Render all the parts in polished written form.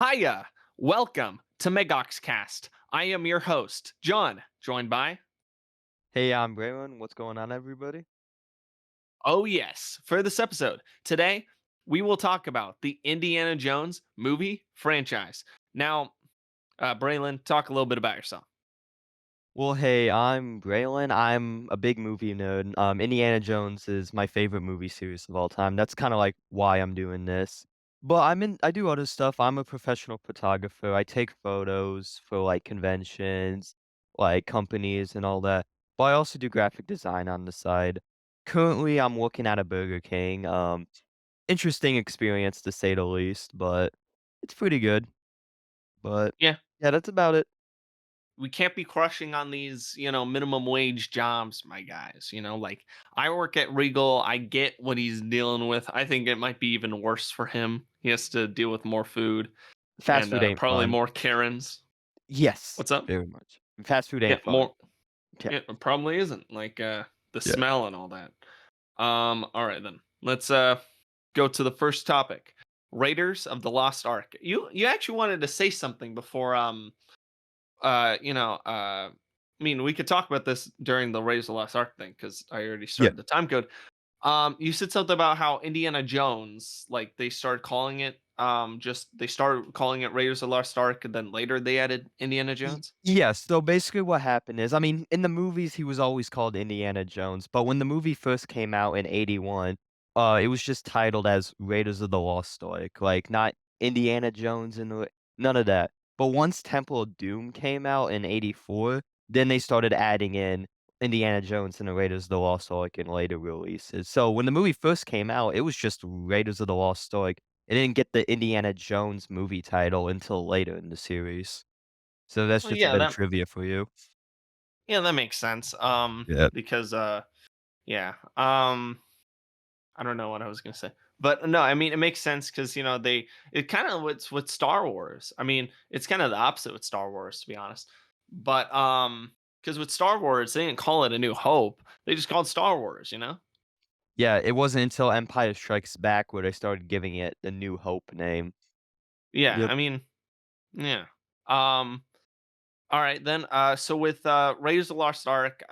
Hiya! Welcome to MegoxCast. I am your host, John, joined by, Hey, I'm Braylon. What's going on, everybody? oh yes, for this episode. Today, we will talk about the Indiana Jones movie franchise. Now, Braylon, talk a little bit about yourself. Well, hey, I'm Braylon. I'm a big movie nerd. Indiana Jones is my favorite movie series of all time. That's kind of like why I'm doing this. But I do other stuff. I'm a professional photographer. I take photos for like conventions, like companies and all that. But I also do graphic design on the side. Currently, I'm working at a Burger King. Interesting experience to say the least, but it's pretty good. But Yeah, yeah, that's about it. we can't be crushing on these, minimum wage jobs, my guys. Like I work at Regal. I get what he's dealing with. I think it might be even worse for him. He has to deal with more food Fast and food ain't probably fun. more Karens. Yes, What's up? very much. Fast food Yeah, ain't fun. more. Yeah, Yeah, it probably isn't like the yeah, smell and all that. All right then. Let's go to the first topic. Raiders of the Lost Ark. You actually wanted to say something before I mean we could talk about this during the Raiders of the Lost Ark thing cuz I already yeah. started the time code. You said something about how Indiana Jones, like they started calling it, just they started calling it Raiders of the Lost Ark, and then later they added Indiana Jones. Yes, so basically what happened is, I mean, in the movies, he was always called Indiana Jones, but when the movie first came out in '81, it was just titled as Raiders of the Lost Ark, like, not Indiana Jones and the none of that. But once Temple of Doom came out in '84, then they started adding in Indiana Jones and the Raiders of the Lost Ark in later releases. So when the movie first came out, it was just Raiders of the Lost Ark. It didn't get the Indiana Jones movie title until later in the series. So that's Well, just a yeah, bit of that trivia for you. that makes sense. Yeah. Because yeah, I don't know what I was gonna say, but no, I mean it makes sense because they it kind of what's with Star Wars. I mean, it's kind of the opposite with Star Wars, to be honest. But because with Star Wars, they didn't call it A New Hope; they just called Star Wars. Yeah, it wasn't until Empire Strikes Back where they started giving it the New Hope name. Yeah, Yep. I mean, yeah. All right then. So with Raiders of the Lost Ark,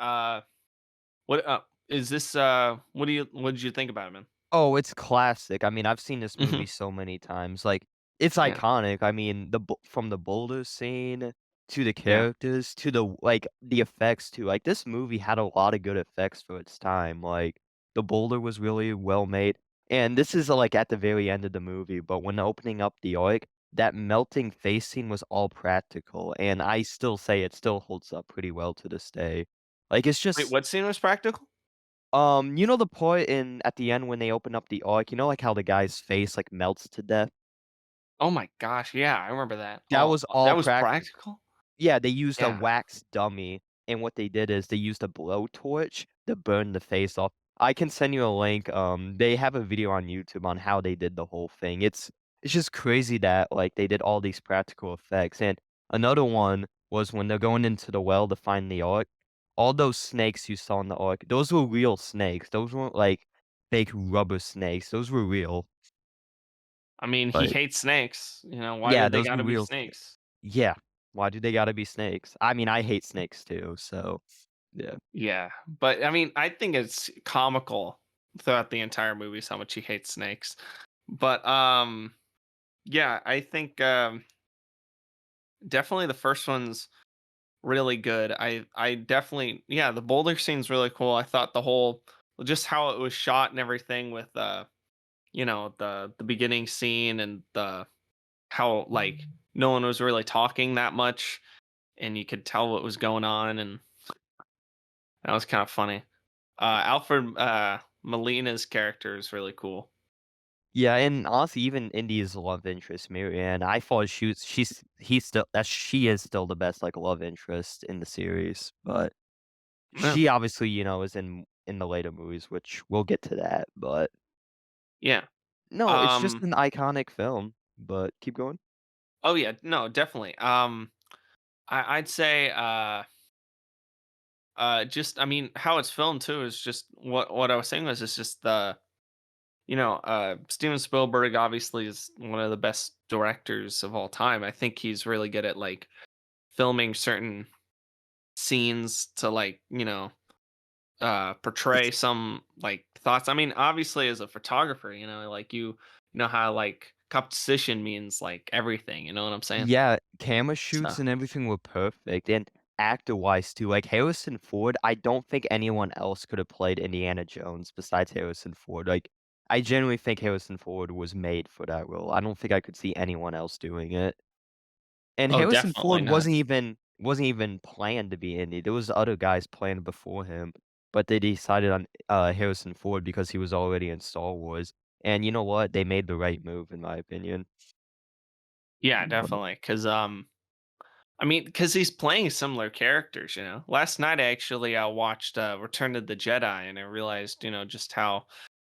what is this? What did you think about it, man? Oh, it's classic. I mean, I've seen this movie Hmm. so many times. Like, it's Yeah, iconic. I mean, from the boulder scene to the yeah. characters to the effects too. Like, this movie had a lot of good effects for its time. Like, the boulder was really well made. And this is like at the very end of the movie, but when opening up the arc, that melting face scene was all practical, and I still say it still holds up pretty well to this day. Like, it's Wait, just what scene was practical? you know the part in at the end when they open up the ark, you know, like, how the guy's face, like, melts to death? Oh my gosh, yeah, I remember that. That Oh, was all that was practical. practical? Yeah, they used a Yeah. wax dummy, and what they did is they used a blowtorch to burn the face off. I can send you a link, they have a video on YouTube on how they did the whole thing. It's just crazy that, like, they did all these practical effects, and another one was when they're going into the well to find the ark, all those snakes you saw in the ark, those were real snakes. Those weren't, like, fake rubber snakes. Those were real. I mean, he Like hates snakes, why yeah, did they those were gotta be real snakes. snakes? Yeah. Why do they gotta be snakes? I mean, I hate snakes too, so yeah. Yeah, but, I mean, I think it's comical throughout the entire movies how much he hates snakes. But, yeah, I think, definitely the first one's really good. I definitely yeah, the boulder scene's really cool. I thought the whole just how it was shot and everything with, the beginning scene and the how, like, no one was really talking that much, and you could tell what was going on, and that was kinda funny. Alfred, Molina's character is really cool. Yeah, and honestly, even Indy's love interest, Marianne, I thought she is still the best, like, love interest in the series, but Yeah, she obviously, is in the later movies, which we'll get to that, but yeah. no, it's just Um, an iconic film, but keep going. oh, yeah, no, definitely. I'd say, just I mean, how it's filmed too is just what I was saying was it's just the Steven Spielberg obviously is one of the best directors of all time. I think he's really good at like filming certain scenes to like, portray It's some like thoughts. I mean, obviously as a photographer, like you know how like composition means like everything, you know what I'm saying? Yeah, camera So, shoots and everything were perfect, and actor-wise too, like, Harrison Ford, I don't think anyone else could have played Indiana Jones besides Harrison Ford, like, I genuinely think Harrison Ford was made for that role, I don't think I could see anyone else doing it. And oh, Harrison definitely Ford not. wasn't even planned to be Indy, there was other guys planned before him, but they decided on, Harrison Ford because he was already in Star Wars, and you know what? They made the right move in my opinion. Yeah, But definitely. I mean, because he's playing similar characters, you know. Last night, I actually watched Return of the Jedi, and I realized, just how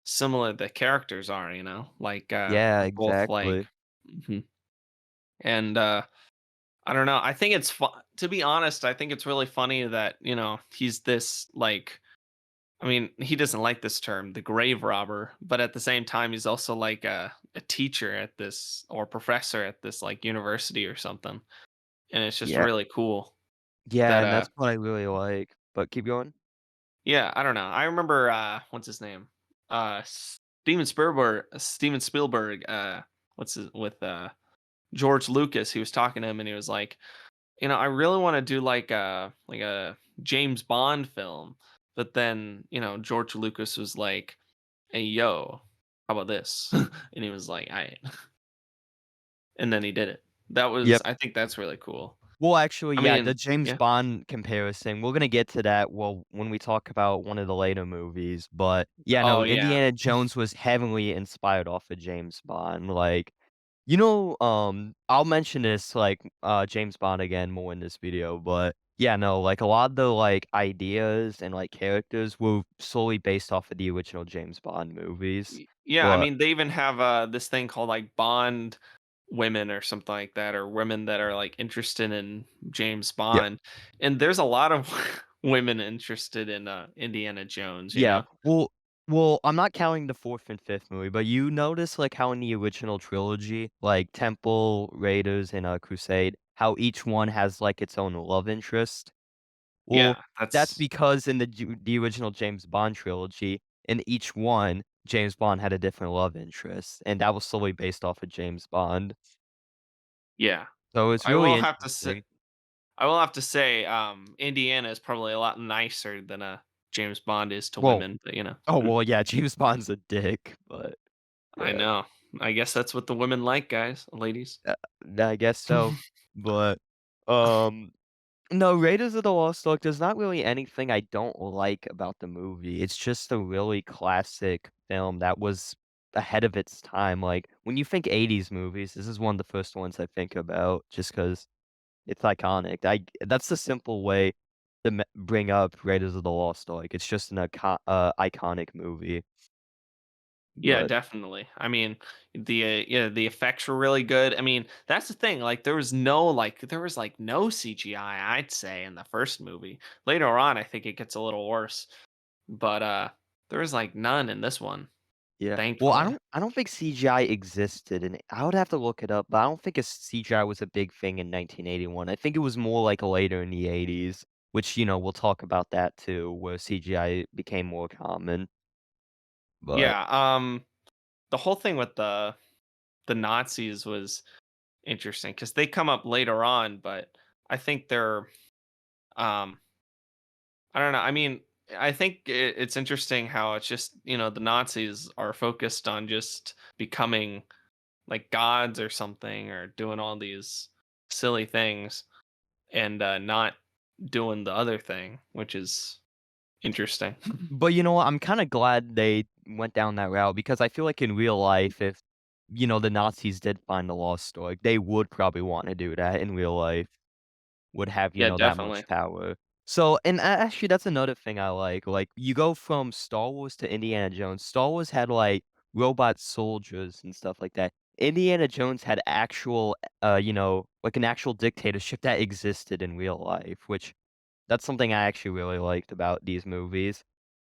similar the characters are, like yeah, both like, exactly. mhm. And I don't know. I think it's fun. To be honest, I think it's really funny that he's this like. I mean, he doesn't like this term, the grave robber, but at the same time, he's also like a teacher at this or professor at this like university or something, and it's just Yeah. really cool Yeah, that and that's what I really like, but keep going. yeah, I don't know. I remember what's his name? Steven Spielberg, what's his with George Lucas. He was talking to him and he was like, I really want to do like a James Bond film. But then, George Lucas was like, "Hey yo, how about this?" And he was like, "I," and then he did it. Yep. I think that's really cool. Well, actually, I yeah, the mean, James yeah. Bond comparison, we're gonna get to that, well, when we talk about one of the later movies, but, yeah, Oh no, yeah. Indiana Jones was heavily inspired off of James Bond, like, I'll mention this, like, James Bond again more in this video, but, yeah, no, like, a lot of the, like, ideas and, like, characters were solely based off of the original James Bond movies, Yeah, I but mean, they even have this thing called like Bond women or something like that, or women that are like interested in James yeah. Bond. And there's a lot of women interested in Indiana Jones, you Yeah, know? I'm not counting the 4th and 5th movie, but you notice, like, how in the original trilogy, like, Temple, Raiders, and, Crusade, how each one has, like, its own love interest? Well, Yeah, that's that's because in the original James Bond trilogy, in each one, James Bond had a different love interest, and that was solely based off of James Bond. yeah. So it's I really will have to say interesting. Indiana is probably a lot nicer than James Bond is to Well women, but well, yeah, James Bond's a dick, but I yeah. know. I guess that's what the women like, guys, ladies. Uh, I guess so, but, um, no, Raiders of the Lost Ark, there's not really anything I don't like about the movie, it's just a really classic film that was ahead of its time, like, when you think '80s movies, this is one of the first ones I think about just 'cause it's iconic, that's the simple way to bring up Raiders of the Lost Ark, it's just an iconic movie, Yeah, but definitely. I mean, the effects were really good. I mean, that's the thing. Like, there was no CGI. I'd say in the first movie. Later on, I think it gets a little worse, but there was like none in this one. yeah. Well, I Thankfully. don't I don't think CGI existed, and I would have to look it up, but I don't think a CGI was a big thing in 1981. I think it was more like later in the '80s, which, we'll talk about that too, where CGI became more common. But Yeah. The whole thing with the Nazis was interesting because they come up later on, but I think they're um I don't know. I mean, I think it's interesting how it's just, the Nazis are focused on just becoming like gods or something or doing all these silly things and not doing the other thing, which is interesting. but you know what? I'm kinda glad they went down that route because I feel like in real life, if, the Nazis did find the lost Ark, they would probably wanna do that in real life. Would have, Yeah, that much definitely. power. So and actually, that's another thing I like, you go from Star Wars to Indiana Jones. Star Wars had, like, robot soldiers and stuff like that. Indiana Jones had actual, like, an actual dictatorship that existed in real life, which that's something I actually really liked about these movies.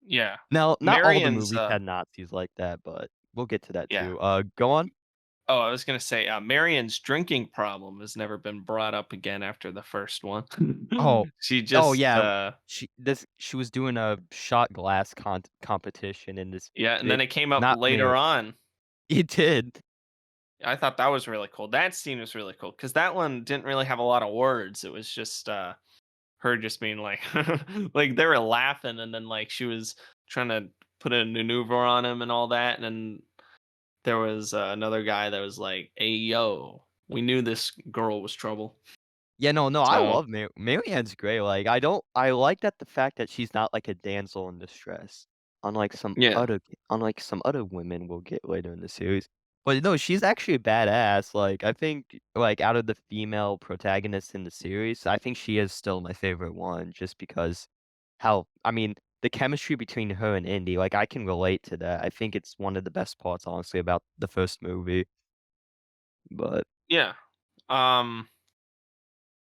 Yeah. Now, not all the Marion's movies had Nazis like that, but we'll get to that Yeah. too. Go on. Oh, I was gonna say, Marion's drinking problem has never been brought up again after the first one. Oh, She oh just, yeah, she was doing a shot glass competition in this yeah, and then it it came up not I mean, later on. it did. I thought that was really cool. That scene was really cool because that one didn't really have a lot of words. It was just, her just being like like, they were laughing, and then, like, she was trying to put a maneuver on him and all that, and then there was, another guy that was like, "Hey, yo, we knew this girl was trouble." Yeah, no, I So, love Marianne's great, like, I like that the fact that she's not, like, a damsel in distress, yeah. unlike some other women we'll get later in the series. But no, she's actually a badass, like, I think, like, out of the female protagonists in the series, I think she is still my favorite one just because how I mean, the chemistry between her and Indy, like, I can relate to that. I think it's one of the best parts, honestly, about the first movie, but Yeah. Um,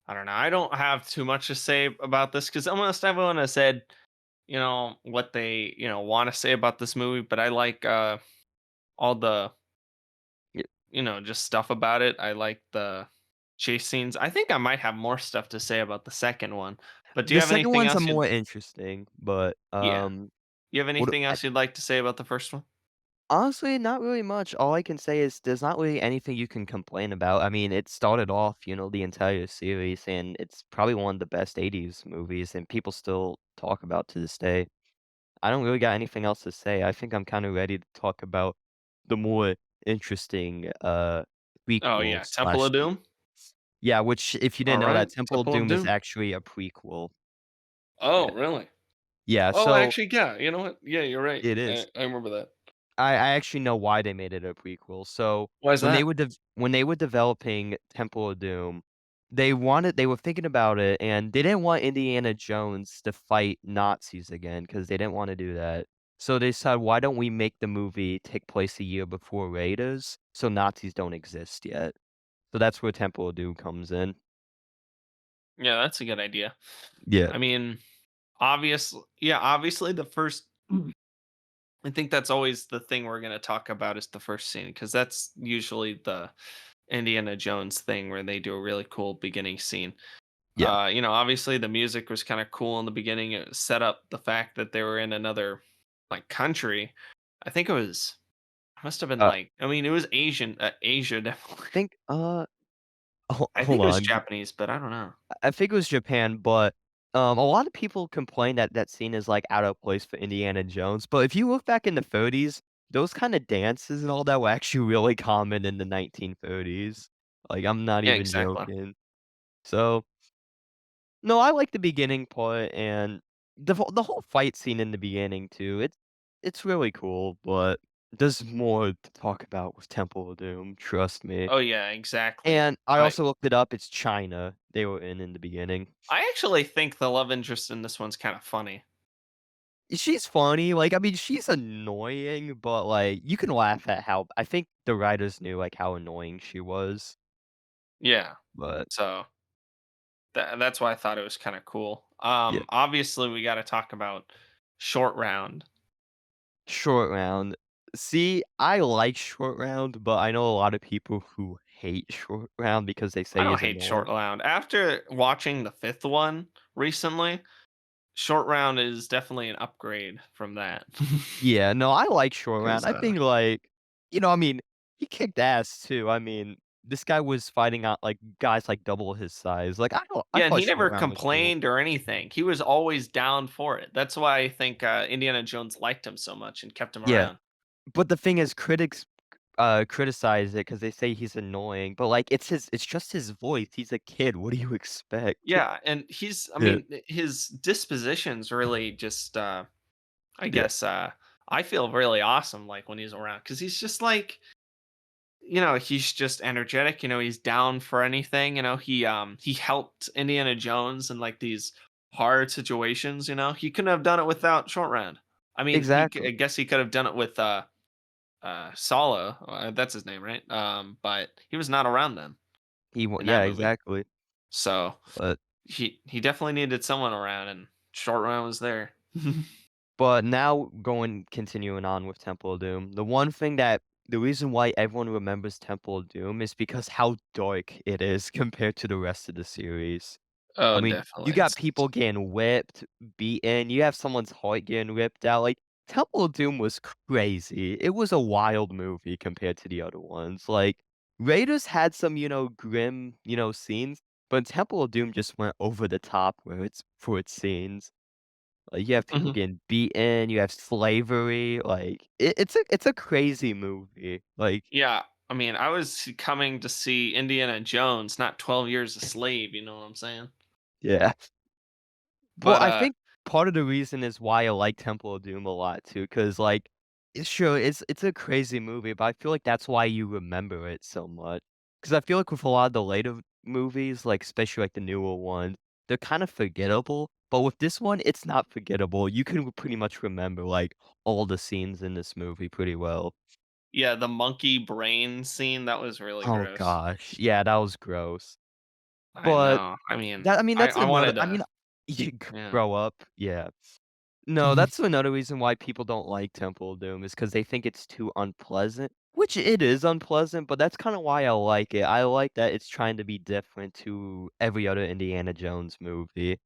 I don't know. I don't have too much to say about this because almost everyone has said, what they, want to say about this movie, but I like all the, just stuff about it. I like the chase scenes. I think I might have more stuff to say about the second one. But do you the have second anything one's a else more interesting, but, yeah. You have what anything I else you'd like to say about the first one? honestly, not really much. All I can say is there's not really anything you can complain about. I mean, it started off, the entire series, and it's probably one of the best '80s movies, and people still talk about to this day. I don't really got anything else to say. I think I'm kinda ready to talk about the more interesting, Oh prequel yeah, Temple slash of Doom. yeah, which if you All didn't know right, that, Temple of Temple of Doom is Doom. actually a prequel. Yeah. Oh, really? Yeah, Oh, so actually, yeah. You know what? Yeah, you're right. it I, is. I remember that. I actually know why they made it a prequel. So, Why is that? when they were developing Temple of Doom, they were thinking about it, and they didn't want Indiana Jones to fight Nazis again because they didn't wanna do that. So they said, "Why don't we make the movie take place a year before Raiders, so Nazis don't exist yet?" So that's where Temple of Doom comes in. Yeah, that's a good idea. Yeah, I mean, obviously the first I think that's always the thing we're going to talk about is the first scene because that's usually the Indiana Jones thing where they do a really cool beginning scene. yeah. Obviously the music was kind of cool in the beginning. It set up the fact that they were in another like country. I think must have been Uh, like I mean it was Asia definitely. think, I hold think it was on. Japanese, but I don't know. I think it was Japan, but, a lot of people complain that that scene is, like, out of place for Indiana Jones, but if you look back in the '30s, those kinda dances and all that were actually really common in the 1930s. Like, I'm not Yeah, even exactly. joking. So, no, I like the beginning part and the whole fight scene in the beginning too. It's really cool, but there's more to talk about with Temple of Doom, trust me. Oh yeah, exactly. And I I also looked it up, it's China they were in the beginning. I actually think the love interest in this one's kind of funny. She's funny, like, I mean, she's annoying, but, like, you can laugh at how I think the writers knew, like, how annoying she was, Yeah. but So that's why I thought it was kind of cool. yeah. Obviously we got to talk about Short Round. Short Round. See, I like Short Round, but I know a lot of people who hate Short Round because they I say don't he's hate Short annoying. Round. After watching the fifth one recently, Short Round is definitely an upgrade from that. Yeah, no, I like Short Round. Because I think, like, I mean, he kicked ass too. I mean, this guy was fighting out, like, guys, like, double his size. Like, I yeah, and thought he Short never Round was cool. complained or anything. He was always down for it. That's why I think Indiana Jones liked him so much and kept him Yeah, around. but the thing is critics criticize it because they say he's annoying, but, like, it's just his voice, he's a kid, what do you expect? Yeah, and I Yeah, mean, his disposition's really just, I yeah, guess, I feel really awesome, like, when he's around because he's just like, he's just energetic, he's down for anything, he helped Indiana Jones in, like, these hard situations, he couldn't have done it without Short Round. I mean, I exactly. guess he could have done it with, Sala, that's his name, right? But he was not around then in that Yeah, movie. exactly, So but he definitely needed someone around, and Short Round was there. But now continuing on with Temple of Doom, the reason why everyone remembers Temple of Doom is because how dark it is compared to the rest of the series. I Oh, mean, you definitely. got It's people getting whipped, beaten, you have someone's heart getting ripped out, like, Temple of Doom was crazy. It was a wild movie compared to the other ones, like, Raiders had some, grim, scenes, but Temple of Doom just went over the top where it's for its scenes. Like, you have people mhm. getting beaten, you have slavery, like, it's a crazy movie, like Yeah. I mean, I was coming to see Indiana Jones, not 12 Years a Slave, you know what I'm saying? yeah. Well, But, I think part of the reason is why I like Temple of Doom a lot too, 'cause, like, it's sure, it's a crazy movie, but I feel like that's why you remember it so much. 'Cause I feel like with a lot of the later movies, like, especially, like, the newer ones, they're kind of forgettable, but with this one, it's not forgettable. You can pretty much remember, like, all the scenes in this movie pretty well. yeah, the monkey brain scene, that was really Oh gross. gosh, yeah, that was gross. I But know. that's I another wanted I to mean, you yeah. grow up, yeah. No, that's another reason why people don't like Temple of Doom is because they think it's too unpleasant, which it is unpleasant, but that's kinda why I like it. I like that it's trying to be different to every other Indiana Jones movie.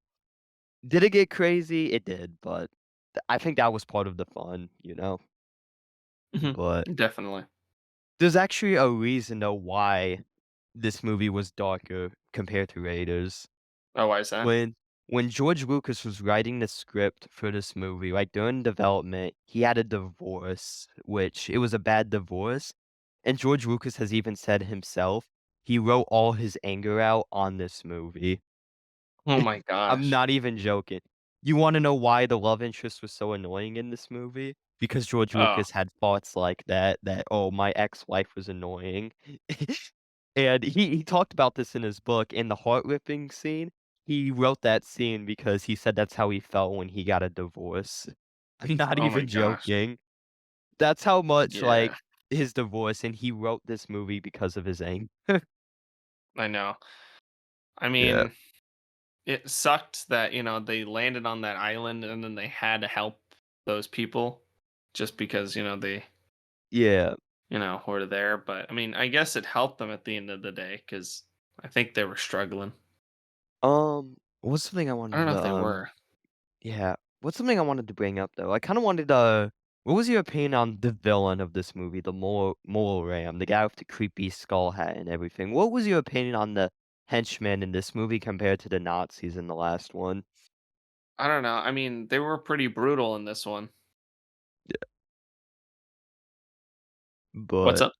Did it get crazy? It did, but I think that was part of the fun, you know? Mhm. But Definitely. there's actually a reason though why this movie was darker compared to Raiders. Oh, why is that? When when George Lucas was writing the script for this movie, right, during development, he had a divorce, which it was a bad divorce, and George Lucas has even said himself, he wrote all his anger out on this movie. Oh my I'm gosh. not even joking. You wanna know why the love interest was so annoying in this movie? Because George Oh, Lucas had thoughts like that, "Oh, my ex-wife was annoying." And he talked about this in his book, in the heart-ripping scene, he wrote that scene because he said that's how he felt when he got a divorce. I'm not oh my even gosh. joking. That's how much, Yeah, like, his divorce and he wrote this movie because of his anger. I know. I Yeah. mean, it sucked that, they landed on that island and then they had to help those people just because, Yeah. were there. But I mean, I guess it helped them at the end of the day because I think they were struggling. What's something I I don't wanted know to, if they were. yeah. What's something I wanted to bring up, though? I kinda wanted to what was your opinion on the villain of this movie, the Mole Ram, the guy with the creepy skull hat and everything? What was your opinion on the henchmen in this movie compared to the Nazis in the last one? I don't know. I mean, they were pretty brutal in this one. Yeah. What's But up?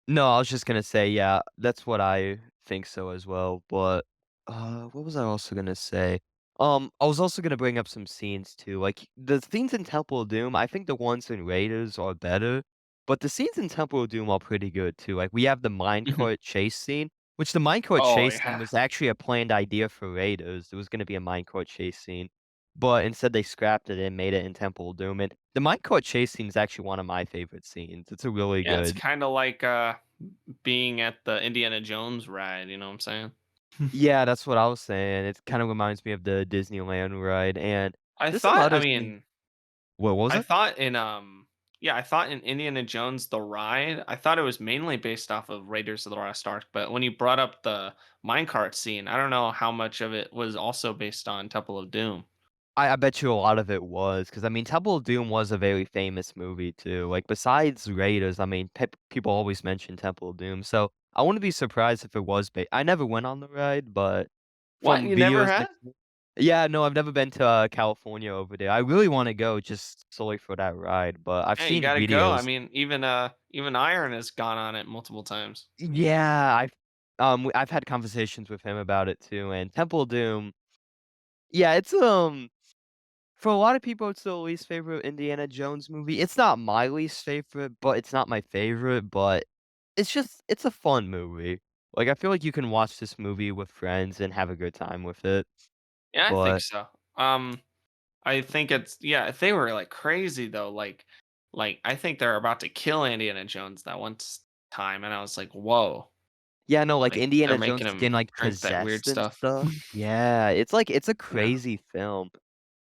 no, I was just gonna say, yeah, that's what I think so as well, but, what was I also gonna say? I was also gonna bring up some scenes too, like, the scenes in Temple of Doom, I think the ones in Raiders are better, but the scenes in Temple of Doom are pretty good too, like, we have the Mhm. minecart chase scene, which the minecart Oh chase scene yeah. was actually a planned idea for Raiders, there was gonna be a minecart chase scene, but instead they scrapped it and made it in Temple of Doom, and the minecart chase scene is actually one of my favorite scenes, it's a really Yeah, it's good. kind of like being at the Indiana Jones ride, you know what I'm saying? Yeah, that's what I was saying. It kinda reminds me of the Disneyland ride, and I there's some thought I other scene. mean, What was I it? thought in yeah, I thought in Indiana Jones the ride, I thought it was mainly based off of Raiders of the Lost Ark, but when you brought up the minecart scene, I don't know how much of it was also based on Temple of Doom. I bet you a lot of it was, because I mean, Temple of Doom was a very famous movie too, like, besides Raiders, I mean, people always mention Temple of Doom, so I wouldn't be surprised if it was I never went on the ride, but What? from You never videos I had? yeah, no, I've never been to, California over there. I really wanna go just solely for that ride, but I've Hey, you seen got to go. I videos. mean, even Iron has gone on it multiple times. Yeah, I've had conversations with him about it too, and Temple of Doom, yeah, it's, for a lot of people, it's the least favorite Indiana Jones movie. It's not my least favorite, but it's not my favorite, but it's a fun movie. Like, I feel like you can watch this movie with friends and have a good time with it, Yeah, I think but so. I think it's yeah, if they were like crazy though, like I think they're about to kill Indiana Jones that time, and I was like, whoa, yeah, no, like, like they're Indiana Jones making is him getting, like, drink that weird possessed and stuff. stuff. Yeah, it's like it's a Yeah. crazy film,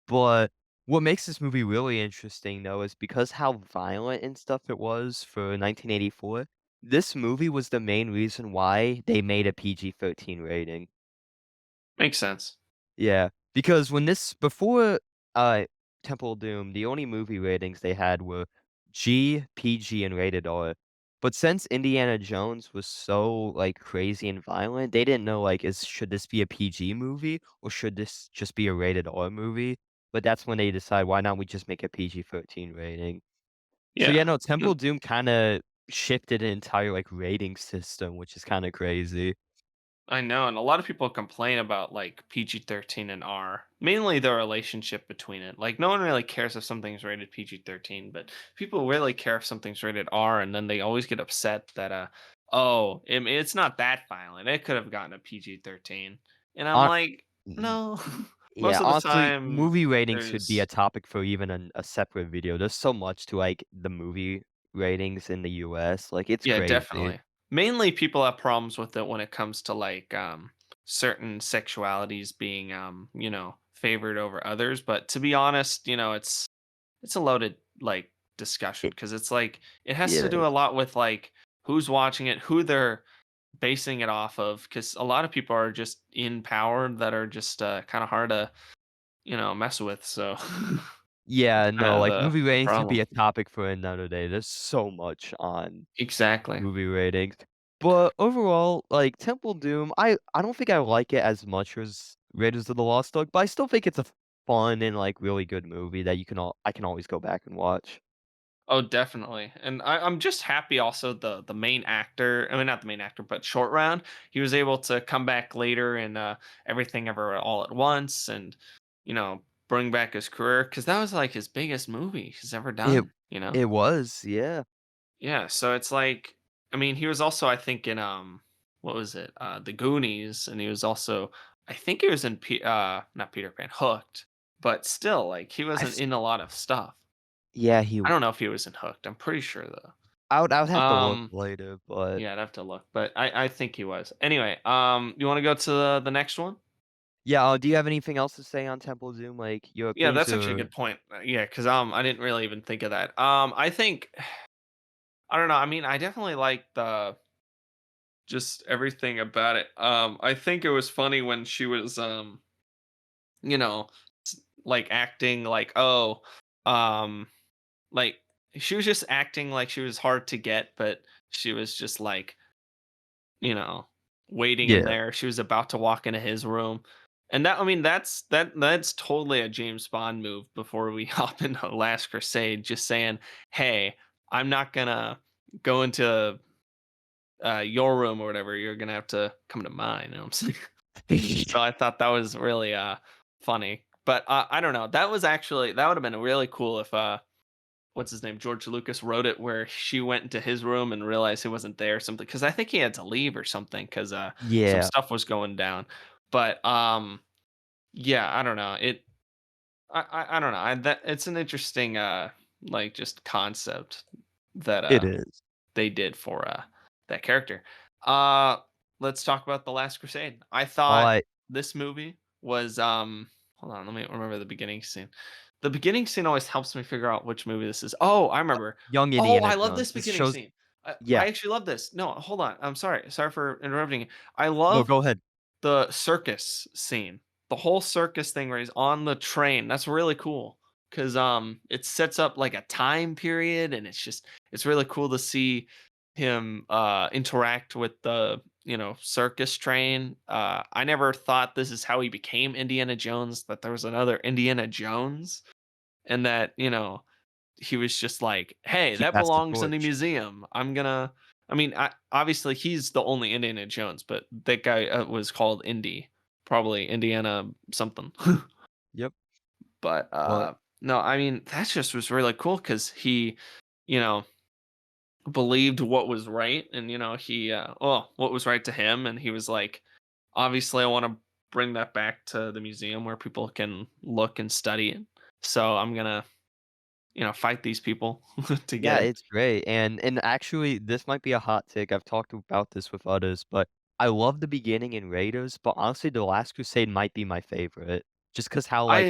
but What makes this movie really interesting, though, is because how violent and stuff it was for 1984, this movie was the main reason why they made a PG-13 rating. Makes sense. Yeah, because when this before, uh, Temple of Doom, the only movie ratings they had were G, PG, and rated R. But since Indiana Jones was so, like, crazy and violent, they didn't know, like, is should this be a PG movie or should this just be a rated R movie? But that's when they decide, "Why not we just make a PG-13 rating?" So, yeah, Yeah. no, Temple of Doom kinda shifted an entire, like, rating system, which is kinda crazy. I know, and a lot of people complain about like PG-13 and R, mainly the relationship between it. Like, no one really cares if something's rated PG-13, but people really care if something's rated R, and then they always get upset that, oh, it's not that violent. It could have gotten a PG-13, and I'm Hon like, y no. Yeah, Most of the honestly, time, movie ratings should be a there's topic for even a separate video. There's so much to, like, the movie ratings in the US, like, it's yeah, crazy. definitely. Mainly, people have problems with it when it comes to like certain sexualities being favored over others. But to be honest, it's a loaded like discussion It because it's like it has to it do a is. lot with like who's watching it, who they're basing it off of. Because a lot of people are just in power that are just kind of hard to mess with. So Yeah, kind no, of like, the movie ratings could be problem. a topic for another day. There's so much on Exactly. movie ratings. But overall, like, Temple Doom, I don't think I like it as much as Raiders of the Lost Ark, but I still think it's a fun and, like, really good movie that I can always go back and watch. Oh, definitely. And I'm just happy also the main actor, I mean not the main actor, but Short Round, he was able to come back later and everything ever all at once and bring back his career because that was like his biggest movie he's ever It done. it was, yeah. Yeah, so it's like I mean he was also I think in what was it? The Goonies and he was also I think he was in not Peter Pan, Hooked, but still like he wasn't I've in a lot of stuff. Yeah, he I don't know if he was in Hooked. I'm pretty sure though. I would have to look Um, later, but yeah, I'd have to look, but I think he was. Anyway, you wanna go to the next one? yeah, do you have anything else to say on Temple of Doom? Like, your Yeah, opinions that's actually a are good point. Yeah, because I didn't really even think of that. I think I don't know, I mean, I definitely like the just everything about it. I think it was funny when she was, you know, like, acting like, "Oh," um, like, she was just acting like she was hard to get, but she was just, like, you know, waiting in yeah, there. She was about to walk into his room. And that I mean, that's totally a James Bond move before we hop into Last Crusade, just saying, "Hey, I'm not gonna go into your room or whatever. You're gonna have to come to mine." You know what I'm saying? So I thought that was really funny. But I don't know. That was actually that would have been really cool if what's his name? George Lucas wrote it where she went into his room and realized he wasn't there or something because I think he had to leave or something because some yeah, stuff was going down. But yeah, I don't know. I don't know. That it's an interesting like just concept that it is. they did for that character. Uh let's talk about The Last Crusade. I thought I this movie was hold on, let me remember the beginning scene. The beginning scene always helps me figure out which movie this is. Oh, I remember. Young Oh, Indiana I love Jones. this This beginning shows scene. yeah. I actually love this. No, hold on. I'm sorry. Sorry for interrupting you. I No, love go ahead. the circus scene. The whole circus thing where he's on the train. That's really cool cuz it sets up like a time period and it's really cool to see him interact with the, circus train. I never thought this is how he became Indiana Jones, that there was another Indiana Jones and that, he was just like, "Hey, He that passed the belongs in the torch. museum. I'm gonna." I mean, obviously he's the only Indiana Jones, but that guy was called Indy, probably Indiana something. Yep, But but no, I mean that just was really cool because he, you know, believed what was right, and he, well, what was right to him, and he was like, obviously, I want to bring that back to the museum where people can look and study it. So I'm gonna, fight these people to get yeah, it. it's great, and actually, this might be a hot take, I've talked about this with others, but I love the beginning in Raiders, but honestly, The Last Crusade might be my favorite, just 'cause how, like,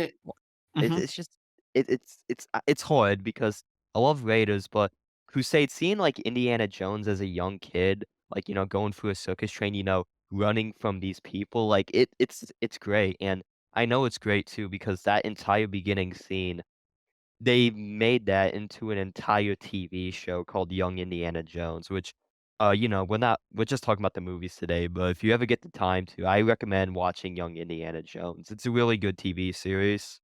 I Mhm. it's just it's hard because I love Raiders, but Crusade, seeing, like, Indiana Jones as a young kid, like, going through a circus train, running from these people, like, it's great, and I know it's great too because that entire beginning scene, they made that into an entire TV show called Young Indiana Jones, which, we're just talking about the movies today, but if you ever get the time to, I recommend watching Young Indiana Jones. It's a really good TV series,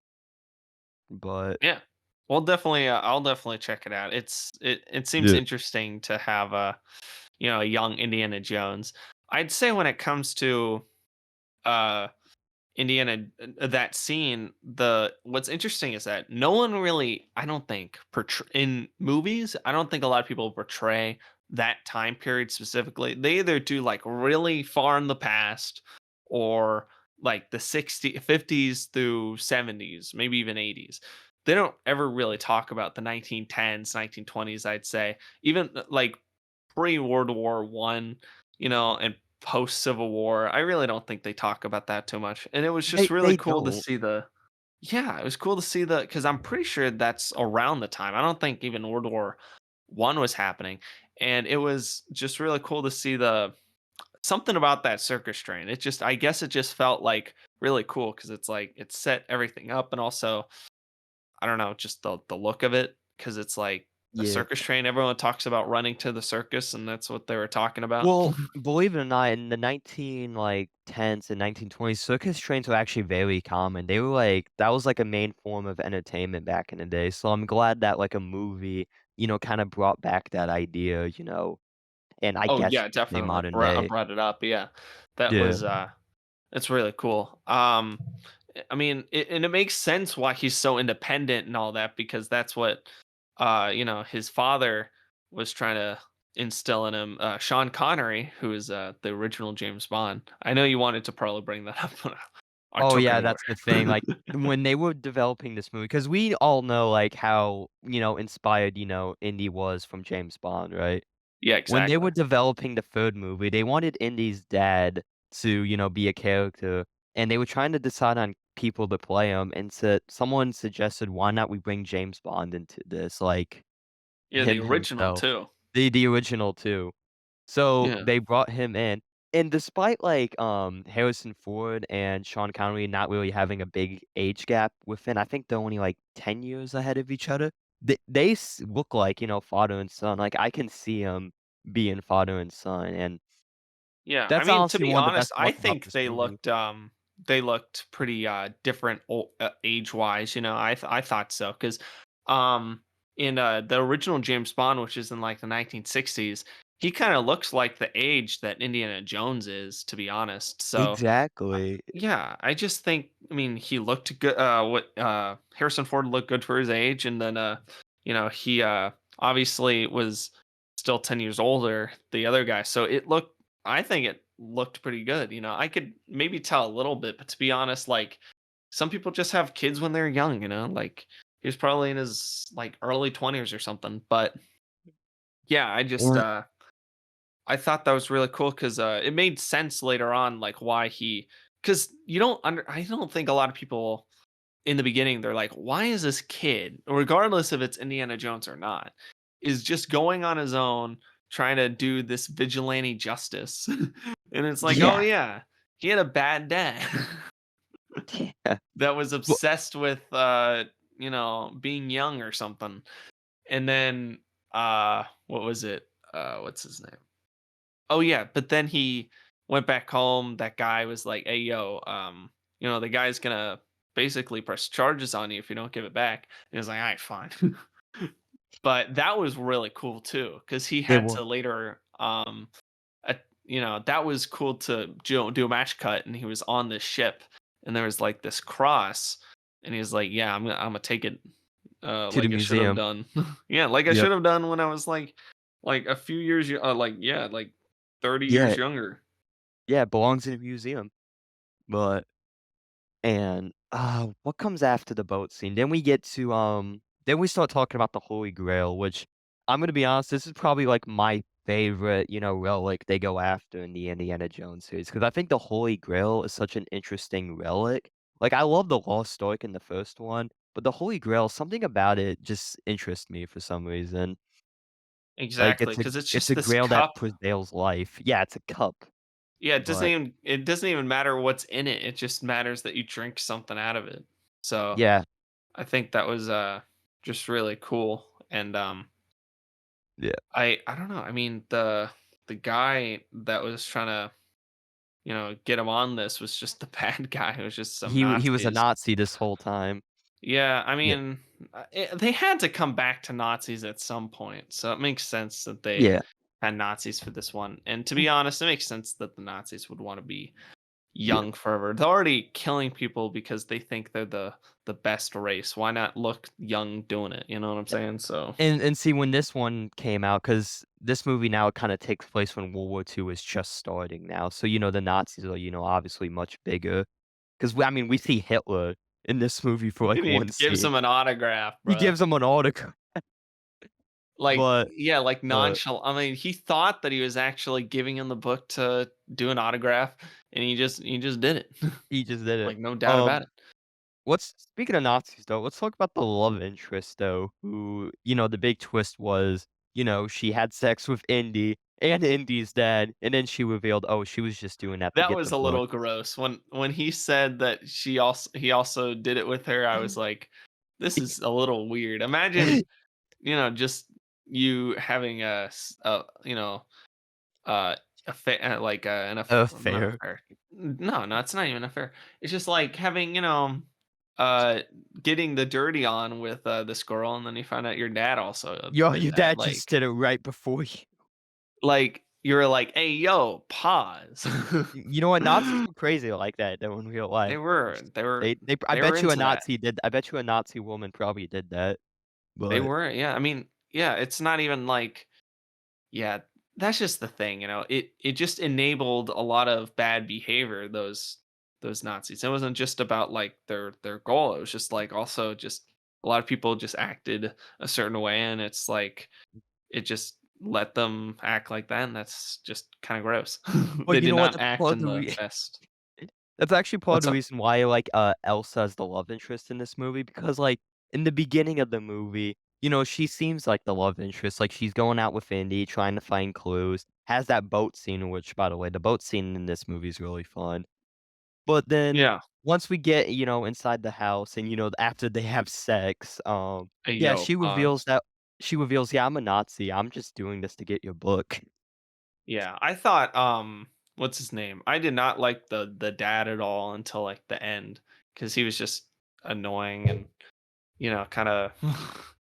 but Yeah. Well, definitely, I'll definitely check it out. It seems yeah. interesting to have a young Indiana Jones. I'd say when it comes to uh Indiana, that scene, the what's interesting is that no one really, I don't think, in movies, I don't think a lot of people portray that time period specifically. They either do like really far in the past or like the 60s, 50s through 70s, maybe even 80s. They don't ever really talk about the 1910s, 1920s, I'd say. Even like pre-World War One, and post Civil War. I really don't think they talk about that too much. And it was just really They cool to don't. see the yeah, it was cool to see the because I'm pretty sure that's around the time. I don't think even World War One was happening. And it was just really cool to see the something about that circus train. It just I guess it just felt like really cool because it's like it set everything up and also I don't know, just the look of it because it's like a Yeah. circus train. Everyone talks about running to the circus, and that's what they were talking about. Well, believe it or not, in the 10s and 1920s, circus trains were actually very common. They were like that was like a main form of entertainment back in the day. So I'm glad that like a movie, kind of brought back that idea, and I Oh, guess yeah, you could say definitely modern day. brought it up, yeah. That Yeah. was, it's really cool. I mean, and it makes sense why he's so independent and all that because that's what, his father was trying to instill in him. Sean Connery, who is, the original James Bond. I know you wanted to probably bring that up, but I Oh, took it yeah, away. that's the thing, like, when they were developing this movie, because we all know, like, how, inspired, Indy was from James Bond, right? Yeah, When they exactly. were developing the 3rd movie, they wanted Indy's dad to, be a character, and they were trying to decide on people to play him, and someone suggested, "Why not we bring James Bond into this?" Like, Yeah, the him original himself. too. The original too. So, Yeah. they brought him in, and despite, like, Harrison Ford and Sean Connery not really having a big age gap within I think they're only, like, 10 years ahead of each other, they look like, father and son, like, I can see 'em being father and son, and Yeah, I that's mean, to honestly be one of the best honest, I parts about think this movie. they looked pretty different age-wise, I thought so cuz in the original James Bond which is in like the 1960s, he kind of looks like the age that Indiana Jones is to be honest. So, Exactly. yeah, I just think I mean, he looked good what Harrison Ford looked good for his age and then he obviously was still 10 years older the other guy. So I think it looked pretty good. I could maybe tell a little bit, but to be honest, like some people just have kids when they're young, like he was probably in his like early 20s or something. But yeah, Or I thought that was really cool because it made sense later on, like why because I don't think a lot of people in the beginning they're like, why is this kid, regardless if it's Indiana Jones or not, is just going on his own trying to do this vigilante justice, and it's like, oh yeah. yeah, he had a bad dad Yeah. that was Well, obsessed with being young or something, and then what was it? What's his name? Oh yeah, but then he went back home. That guy was like, "Hey yo, the guy's gonna basically press charges on you if you don't give it back." And he was like, "All right, fine." But that was really cool too, because he it had wa to later, that was cool to do a match cut, and he was on this ship, and there was like this cross, and he was like, "Yeah, I'm gonna take it, to the like I should have museum. done, yeah, like I Yep. should have done when I was like a few years, like yeah, like 30 Yeah, years younger." yeah, it belongs in a museum, but what comes after the boat scene? Then we start talking about the Holy Grail, which I'm gonna be honest, this is probably like my favorite, relic they go after in the Indiana Jones series because I think the Holy Grail is such an interesting relic. Like I love the Lost Ark in the first one, but the Holy Grail, something about it just interests me for some reason. Like, Exactly, because it's it's just a this grail that cup. prevails life. Yeah, it's a cup, Yeah, but it doesn't even matter what's in it, it just matters that you drink something out of it. So, yeah, I think that was, just really cool, and, yeah. I don't know, I mean, the guy that was trying to, get him on this was just the bad guy, it was just some He was a Nazis. Nazi this whole time. Yeah, I Yeah, mean, they had to come back to Nazis at some point, so it makes sense that they yeah, had Nazis for this one, and to be honest, it makes sense that the Nazis would wanna be yeah. young forever. They're already killing people because they think they're the best race. Why not look young doing it? You know what I'm saying? So And see, when this one came out, because this movie now kinda takes place when World War II is just starting now, so, the Nazis are, obviously much bigger. 'Cause I mean, we see Hitler in this movie for, like, and he one gives scene. him an autograph, He bruh. gives him an autograph, Like, but yeah, like uh, nonchalant. I mean, he thought that he was actually giving him the book to do an autograph, and he just did it. he just did it. Like no doubt about Um, it. what's speaking of Nazis, though, let's talk about the love interest, though, who, the big twist was, she had sex with Indy and Indy's dad, and then she revealed, oh, she was just doing that to That get the was a book. little gross. When he said that he also did it with her, I was like, this is a little weird. Imagine, just you having uh, like not Affair. affair. No, no, it's not even affair. It's just like having, uh, getting the dirty on with this girl, and then you find out your dad also did Your that. dad just did it right before you. Like you're like, hey, yo, pause. You know what? Nazis were crazy like that, though, in real life. they were, they were, I they were bet you a into that. Nazi did I bet you a Nazi woman probably did that, They but were, yeah. I mean, yeah. It's not even like, yeah. That's just the thing, It just enabled a lot of bad behavior. Those Nazis. It wasn't just about like their goal. It was just like also just a lot of people just acted a certain way, and it's like it just let them act like that, and that's just kind of gross. They but you did know what? not act in the best. That's actually part of What's the up? reason why I like, Elsa as the love interest in this movie because, like, in the beginning of the movie, she seems like the love interest, like, she's going out with Indy, trying to find clues, has that boat scene, which, by the way, the boat scene in this movie is really fun. But then Yeah. once we get, inside the house and, after they have sex, Hey, yeah, yo, pause. she reveals, "Yeah, I'm a Nazi. I'm just doing this to get your book." Yeah, I thought, what's his name? I did not like the dad at all until like the end because he was just annoying and kind of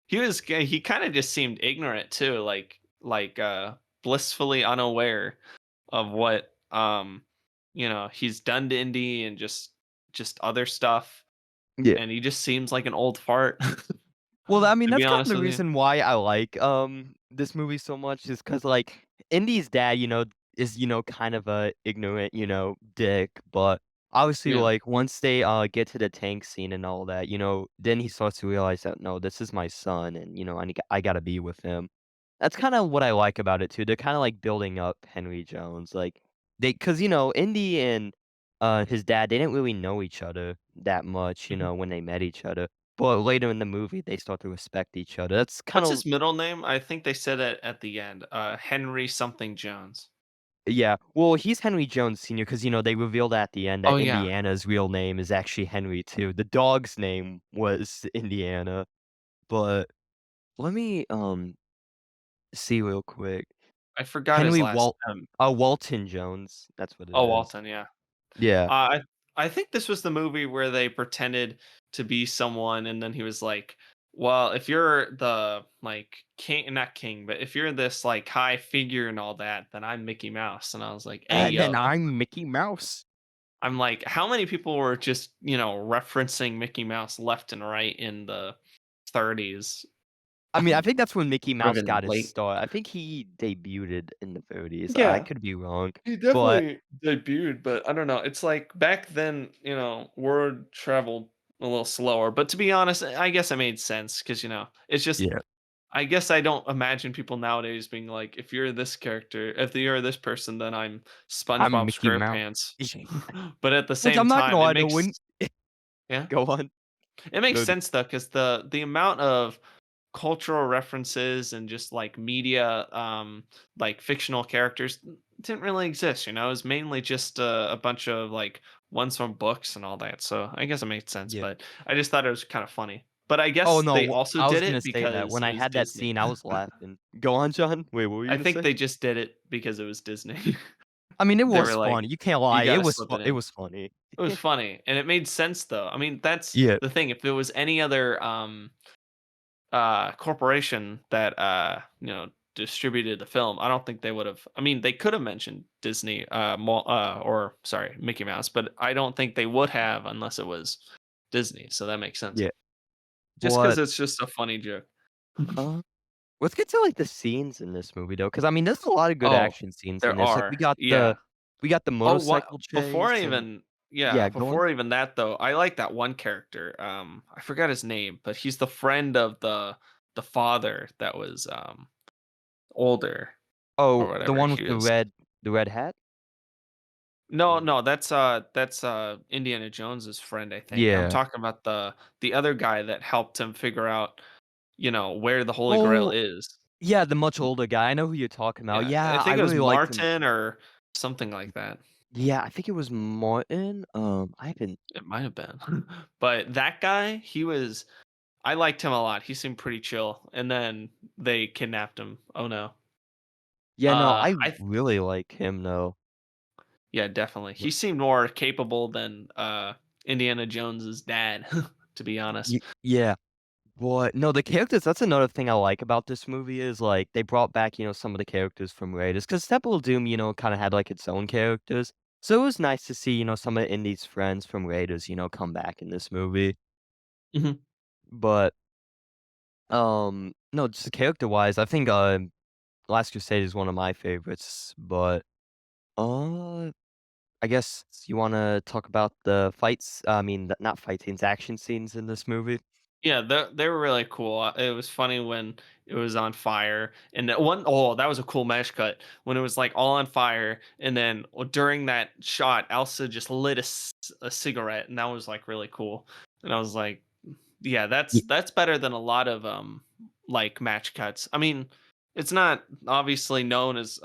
he kind of just seemed ignorant too, like blissfully unaware of what he's done to Indy and just other stuff, Yeah. and he just seems like an old fart. Well, I mean, To that's be kind of honest the with you. reason why I like, this movie so much is because like, Indy's dad, is, kind of a ignorant, dick, but obviously, Yeah. like, once they, get to the tank scene and all that, then he starts to realize that, "No, this is my son, and, I gotta be with him." That's kinda what I like about it too. They're kinda, like, building up Henry Jones, like, because Indy and, his dad, they didn't really know each other that much, Mhm. when they met each other. But later in the movie, they start to respect each other. That's kind What's of his middle name? I think they said it at the end. Henry something Jones. yeah. Well, he's Henry Jones Sr. because they revealed at the end Oh that yeah, Indiana's real name is actually Henry too. The dog's name was Indiana, but let me, see real quick. I forgot his Henry last name. Walton Jones, that's what it Oh, is. Walton, yeah. Yeah. I think this was the movie where they pretended to be someone, and then he was like, "Well, if you're the like king, not king, but if you're this like high figure and all that, then I'm Mickey Mouse." And I was like, "Hey, And then yo." I'm Mickey Mouse. I'm like, how many people were just, referencing Mickey Mouse left and right in the 30s I mean, I think that's when Mickey or Mouse even got his late? start. I think he debuted in the 30s. I Yeah. could be wrong, He but definitely debuted, but I don't know. It's like back then, word traveled a little slower. But to be honest, I guess it made sense because, it's just, yeah, I guess I don't imagine people nowadays being like, if you're this character, if you're this person, then I'm I'm SpongeBob Mickey Mouse. SquarePants. But at the Which same I'm not gonna time, it lie though, when makes, yeah. go on. It makes No, d sense though, because the amount of cultural references and just like media, like fictional characters didn't really exist. You know, it was mainly just a bunch of like ones from books and all that. So I guess it made sense, yeah. but I just thought it was kind of funny. But I Oh, guess no, they w also I was did gonna it say that. because When it I was had that Disney. scene, I was laughing. Go on, John. Wait, what were you I gonna think say? they just did it because it was Disney. I mean, it They were was like, funny. You can't you lie. got to slip it It in. was funny. It was funny and it made sense though. I mean, that's Yeah. the thing. If it was any other corporation that distributed the film, I don't think they would have. I mean, they could have mentioned Disney, or sorry, Mickey Mouse, but I don't think they would have unless it was Disney. So that makes sense. Yeah. Just because But, it's just a funny joke. uh let's get to, like, the scenes in this movie, though, because I mean, there's a lot of good Oh, action scenes in there this, like, are, yeah. we got the Oh, what motorcycle before I chase and even yeah, yeah, go on. before even that though, I like that one character. I forgot his name, but he's the friend of the father that was older or Oh, the whatever one with he was. the red hat? No, Or no, that's Indiana Jones's friend, I think. I'm yeah. talking about the other guy that helped him figure out, where the Holy Grail Oh, is. yeah, the much older guy, I know who you're talking about. Yeah, I Yeah, I think it was really liked him. Martin or something like that. Yeah, I think it was Martin, I haven't It might have been. But that guy, I liked him a lot. He seemed pretty chill. And then they kidnapped him. Oh no. yeah, no, I I really like him, though. Yeah, definitely. He seemed more capable than Indiana Jones's dad, to be honest. Yeah. What no, the characters that's another thing I like about this movie is, like, they brought back, some of the characters from Raiders, because Temple of Doom, kinda had, like, its own characters. So it was nice to see, some of Indy's friends from Raiders, come back in this movie. Mhm. But, no, just character-wise, I think, Last Crusade is one of my favorites, but, uh, I guess you wanna talk about the fights I mean, not fight scenes, action scenes in this movie? Yeah, they were really cool. It was funny when it was on fire, and that was a cool mesh cut when it was like all on fire, and then during that shot, Elsa just lit a cigarette, and that was like really cool. And I was like, yeah, that's better than a lot of like match cuts. I mean, it's not obviously known as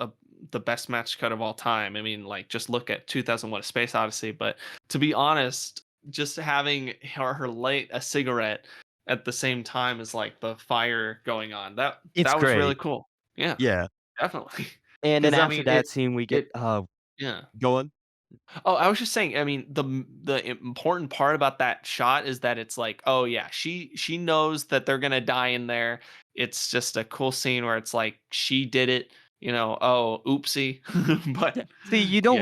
the best match cut of all time. I mean, like just look at 2001: A Space Odyssey. But to be honest, just having her light a cigarette at the same time as like the fire going on, It's that was really great. cool. Yeah, Yeah. definitely. And then Because I after mean, that scene, we get it yeah. go on. Oh, I was just saying, I mean, the important part about that shot is that it's like, oh yeah, she knows that they're gonna die in there. It's just a cool scene where it's like she did it, oh, oopsie. Yeah. But See, yeah. you don't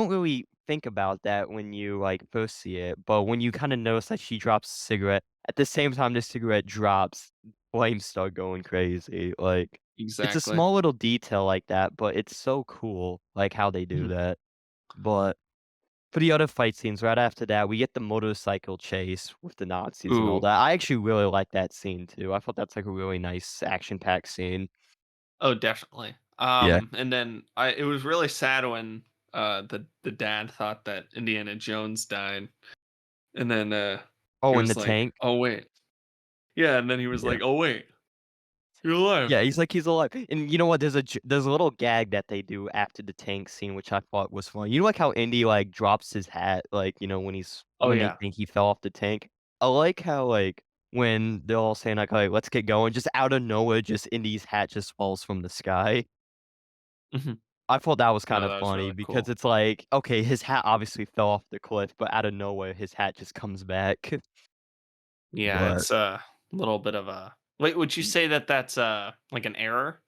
really think about that when you, like, first see it, but when you kinda notice that she drops a cigarette, at the same time the cigarette drops, flames start going crazy, like, it's a Exactly. small little detail like that, but it's so cool, like, how they do Mhm. that. But for the other fight scenes, right after that, we get the motorcycle chase with the Nazis and all Ooh. that. I actually really like that scene too. I thought that's, like, a really nice action-packed scene. Oh, definitely. Yeah. And then it was really sad when the dad thought that Indiana Jones died. And then he Oh, in the was like, tank? "Oh wait." Yeah, and then he was Yeah. like, "Oh wait, you're alive." Yeah, he's like, he's alive. And you know what? There's a little gag that they do after the tank scene, which I thought was funny. You know, like how Indy like drops his hat, like Oh when they yeah. think he fell off the tank. I like how like when they're all saying like, "Let's get going," just out of nowhere, just Indy's hat just falls from the sky. Mhm. I thought that was kind No, of that was funny really because cool. it's like, okay, his hat obviously fell off the cliff, but out of nowhere, his hat just comes back. Yeah, But it's a little bit of a Wait, would you say that that's, like, an error?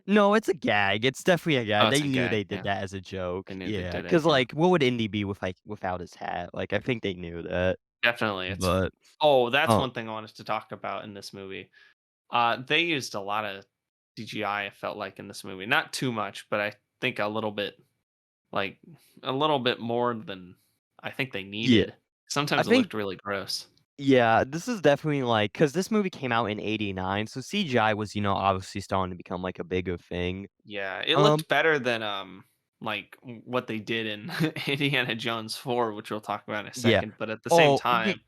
no, it's a gag. It's definitely a Oh, gag. it's They a knew gag, they did yeah. that as a I joke. knew they Yeah, did it, because yeah. like, what would Indy be with, like, without his hat? Like, I think they knew that, Definitely, but, Oh, that's oh, one thing I wanted to talk about in this movie. They used a lot of CGI, I felt like, in this movie. Not too much, but I think like, a little bit more than I think they yeah. needed. I Sometimes it think looked really gross. yeah, this is definitely like because this movie came out in '89, so CGI was, obviously starting to become, like, a bigger thing. Yeah, it Um, looked better than, like, what they did in Indiana Jones 4, which we'll talk about in a yeah. second, but at the same Oh, time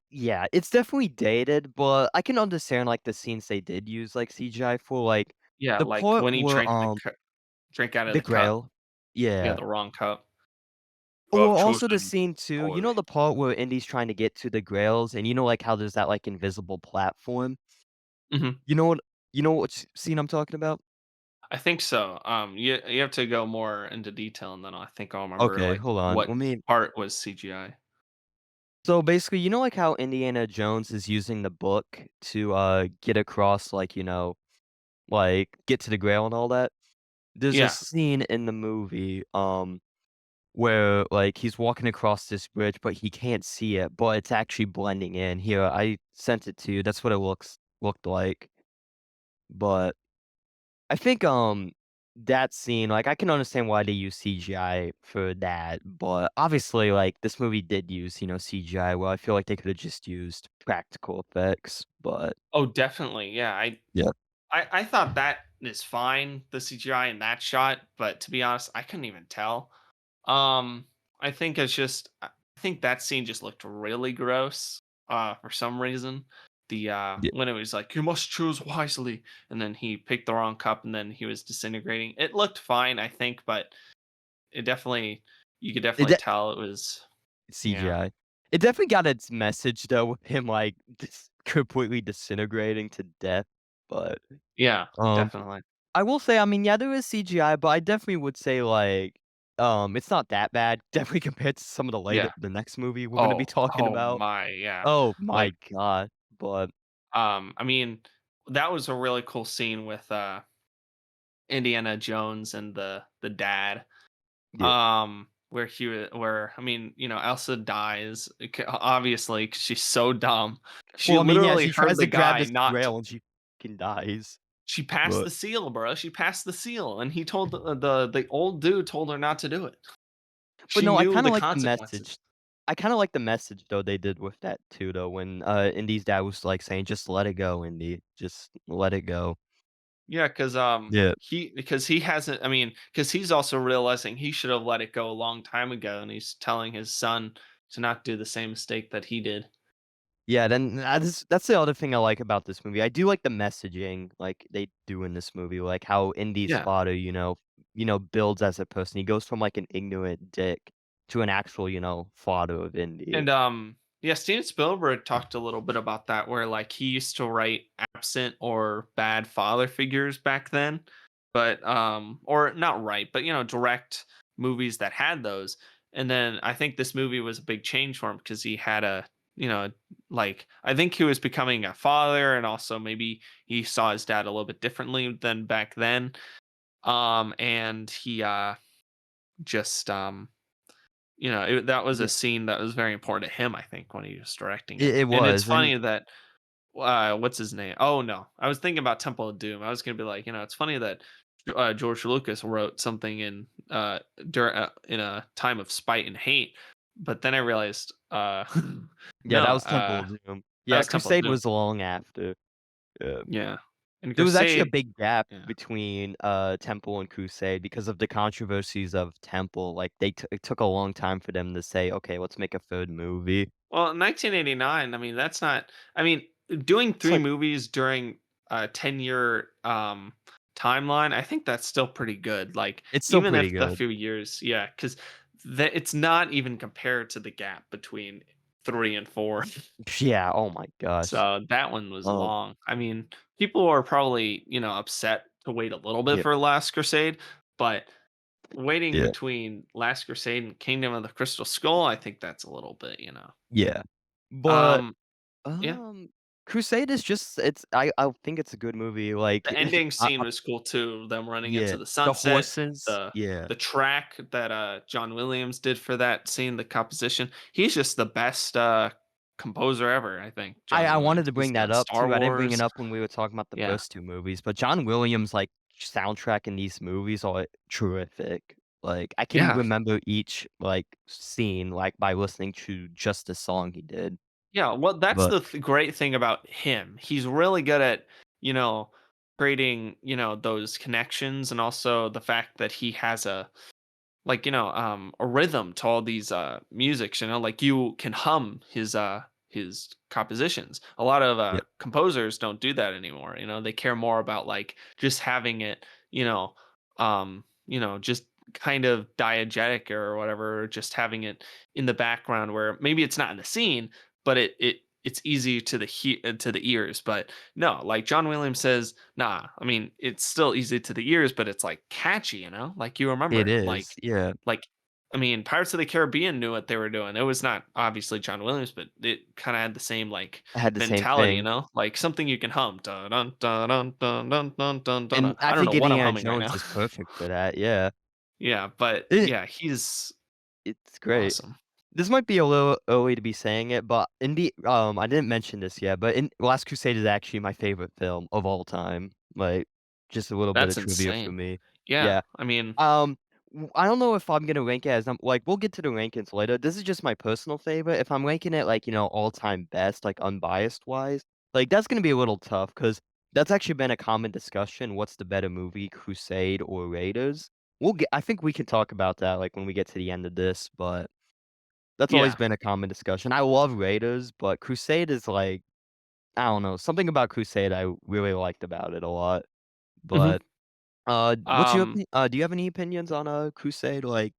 Yeah, it's definitely dated, but I can understand, like, the scenes they did use, like, CGI for, like, Yeah, the like part when he where, drank out of the the cup. Grail. Yeah, Yeah. the wrong cup. Or I've also the chosen scene too, you know poorly. the part where Indy's trying to get to the Grails, and you know, like, how there's that, like, invisible platform? Mhm. You know what you know what scene I'm talking about? I think so. You have to go more into detail, and then I think I'll remember Okay, like hold on, what let me part was CGI. so, basically, you know, like, how Indiana Jones is using the book to, get across, like, get to the Grail and all that? There's a Yeah. scene in the movie, where, like, he's walking across this bridge, but he can't see it, but it's actually blending in. Here, I sent it to you, that's what it looked like, but I think, that scene, like, I can understand why they use CGI for that, but obviously, like, this movie did use, CGI, well, I feel like they coulda just used practical effects, but Oh, definitely. Yeah. yeah. I thought that is fine, the CGI in that shot, but to be honest, I couldn't even tell. Um, I think it's just I think that scene just looked really gross, for some reason. Yeah. When it was like, "You must choose wisely," and then he picked the wrong cup, and then he was disintegrating. It looked fine, I think, but it definitely you could It definitely de tell it was yeah. CGI. It definitely got its message, though, with him, like, just completely disintegrating to death, but, Yeah, um definitely. I will say, I mean, yeah, there is CGI, but I definitely would say, like, it's not that bad, definitely compared to some of Yeah. the next movie we're gonna be Oh, talking oh about. my, yeah. Oh my Like, god, but I mean, that was a really cool scene with Indiana Jones and the dad. yeah. Where I mean, Elsa dies obviously 'cause she's so dumb. She Well, I mean, yeah, literally she heard tries the to grab guy this not. grail and she fucking dies, She passed but the seal, bro. She passed the seal, and he told the old dude told her not to do it. She no, I knew kinda the like the consequences. message. I kinda like the message, though, they did with that too, though, when, Indy's dad was, like, saying, "Just let it go, Indy. Just let it go." Yeah, because Yeah. he hasn't. I mean, because he's also realizing he should have let it go a long time ago, and he's telling his son to not do the same mistake that he did. Yeah, then that's the other thing I like about this movie. I do like the messaging like they do in this movie, like how Indy's Yeah. father, builds as a person. He goes from like an ignorant dick to an actual, father of Indy. And yeah, Steven Spielberg talked a little bit about that where like he used to write absent or bad father figures back then, but or not write, but direct movies that had those. And then I think this movie was a big change for him because he had you know, like I think he was becoming a father and also maybe he saw his dad a little bit differently than back then. And he just that was a Yeah, scene that was very important to him, I think, when he was directing it. it And it's was, and funny that what's his name? Oh no, I was thinking about Temple of Doom. I was gonna be like, it's funny that George Lucas wrote something in a time of spite and hate, but then I realized, yeah, no, that was Temple of Doom. that Yeah, was Temple of Crusade Doom. was long after. Yeah. Yeah, and There was actually a Crusade. big gap Yeah. between, Temple and Crusade because of the controversies of Temple, like, it took a long time for them to say, "Okay, let's make a 3rd movie." Well, 1989, I mean, that's not I mean, doing It's 3 like movies during a 10-year, timeline, I think that's still pretty good, like, it's still even pretty if the good. few years yeah, 'cause it's not even compared to the gap between 3 and 4. Yeah, oh my gosh. So, that one was Um, long. I mean, people are probably, upset to wait a little bit yeah, for Last Crusade, but waiting yeah, between Last Crusade and Kingdom of the Crystal Skull, I think that's a little bit, yeah. But, Um, yeah. um, Crusade is just I think it's a good movie, like, The ending scene I was cool too, them running yeah, into the the sunset, horses, the yeah. the track that, John Williams did for that scene, the composition. He's just the best, composer ever, I think, John I Williams. wanted to He's bring that done up Star too, I didn't bring it Wars. up when we were talking about the Yeah. first 2 movies, but John Williams, like, soundtrack in these movies are terrific. Like, I can Yeah. remember each, like, scene, like, by listening to just the song he did, Yeah, well, that's but the great thing about him. He's really good at, you know, creating, those connections and also the fact that he has a rhythm to all these musics, like you can hum his compositions. A lot of Yeah, composers don't do that anymore. You know, they care more about like just having it, just kind of diegetic or whatever, or just having it in the background where maybe it's not in the scene, but it's easy to to the ears. But no, like John Williams says, nah. I mean, it's still easy to the ears, but it's like catchy, like you remember it it. is, yeah. Like I mean, Pirates of the Caribbean knew what they were doing. It was not obviously John Williams, but it kind of had the same like I had the same mentality, thing. like something you can hum. Dun, dun, dun, dun, dun, dun, dun, dun, dun, dun. And I I don't think know what I'm Indiana humming right Jones now. is perfect for that, yeah. Yeah, but It yeah, he's it's great. awesome. This might be a little early to be saying it, but I didn't mention this yet, but in Last Crusade is actually my favorite film of all time. Like, just a little bit of That's trivia for insane. me. Yeah, Yeah. I mean, Um, I don't know if I'm gonna rank it as like, we'll get to the rankings later. This is just my personal favorite. If I'm ranking it like, all-time best, like unbiased wise, like that's gonna be a little tough because that's actually been a common discussion. What's the better movie, Crusade or Raiders? I think we can talk about that like when we get to the end of this, but that's always yeah. been a common discussion. I love Raiders, but Crusade is like, I don't know, something about Crusade I really liked about it a lot. Mhm. But, Um, do you have any opinions on, Crusade? Like,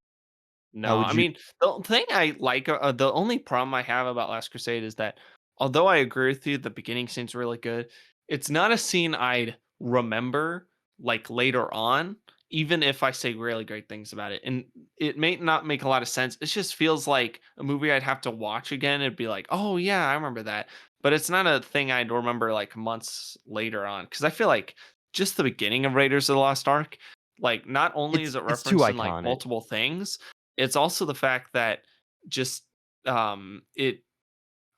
how No, would I you mean, the thing I like, the only problem I have about Last Crusade is that although I agree with you, the beginning scene's really good. It's not a scene I'd remember like later on, even if I say really great things about it. And it may not make a lot of sense. It just feels like a movie I'd have to watch again. It'd be like, oh yeah, I remember that. But it's not a thing I'd remember like months later on. Cause I feel like just the beginning of Raiders of the Lost Ark, like not only is it it's too referenced in like iconic. multiple things, it's also the fact that just it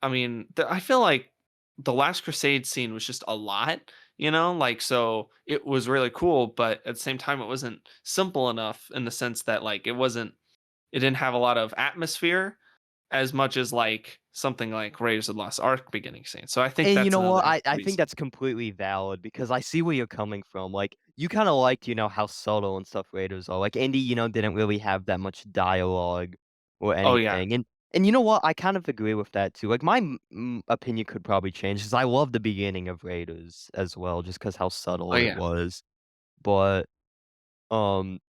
I mean, I feel like the Last Crusade scene was just a lot, like so it was really cool, but at the same time it wasn't simple enough in the sense that like it didn't have a lot of atmosphere as much as like something like Raiders of the Lost Ark beginning scene. So I think And you that's know what? another I think reason. that's completely valid because I see where you're coming from. Like, you kinda liked, how subtle and stuff Raiders are. Like, Indy, didn't really have that much dialogue or Oh yeah. anything. And you know what? I kind of agree with that too. Like, my opinion could probably change because I love the beginning of Raiders as well, just because how Oh subtle it yeah. was. But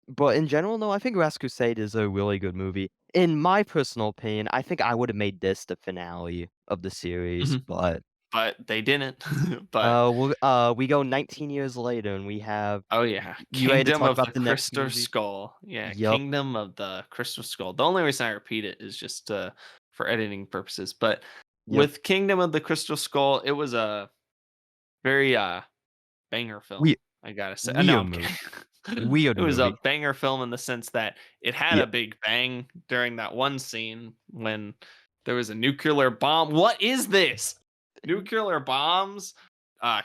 but in general, no, I think Last Crusade is a really good movie. In my personal opinion, I think I would have made this the finale of the series, Mhm. but, But they didn't. But we go 19 years later and we have oh yeah, you ready to Kingdom talk of about the the next Crystal movie? Skull. Yeah, Yup. Kingdom of the Crystal Skull. The only reason I repeat it is just for editing purposes. But Yep. with Kingdom of the Crystal Skull, it was a very banger film. We I gotta say. No, weird I'm movie. kidding. Weird It was a movie. banger film in the sense that it had Yeah. a big bang during that one scene when there was a nuclear bomb. What is this? Nuclear bombs,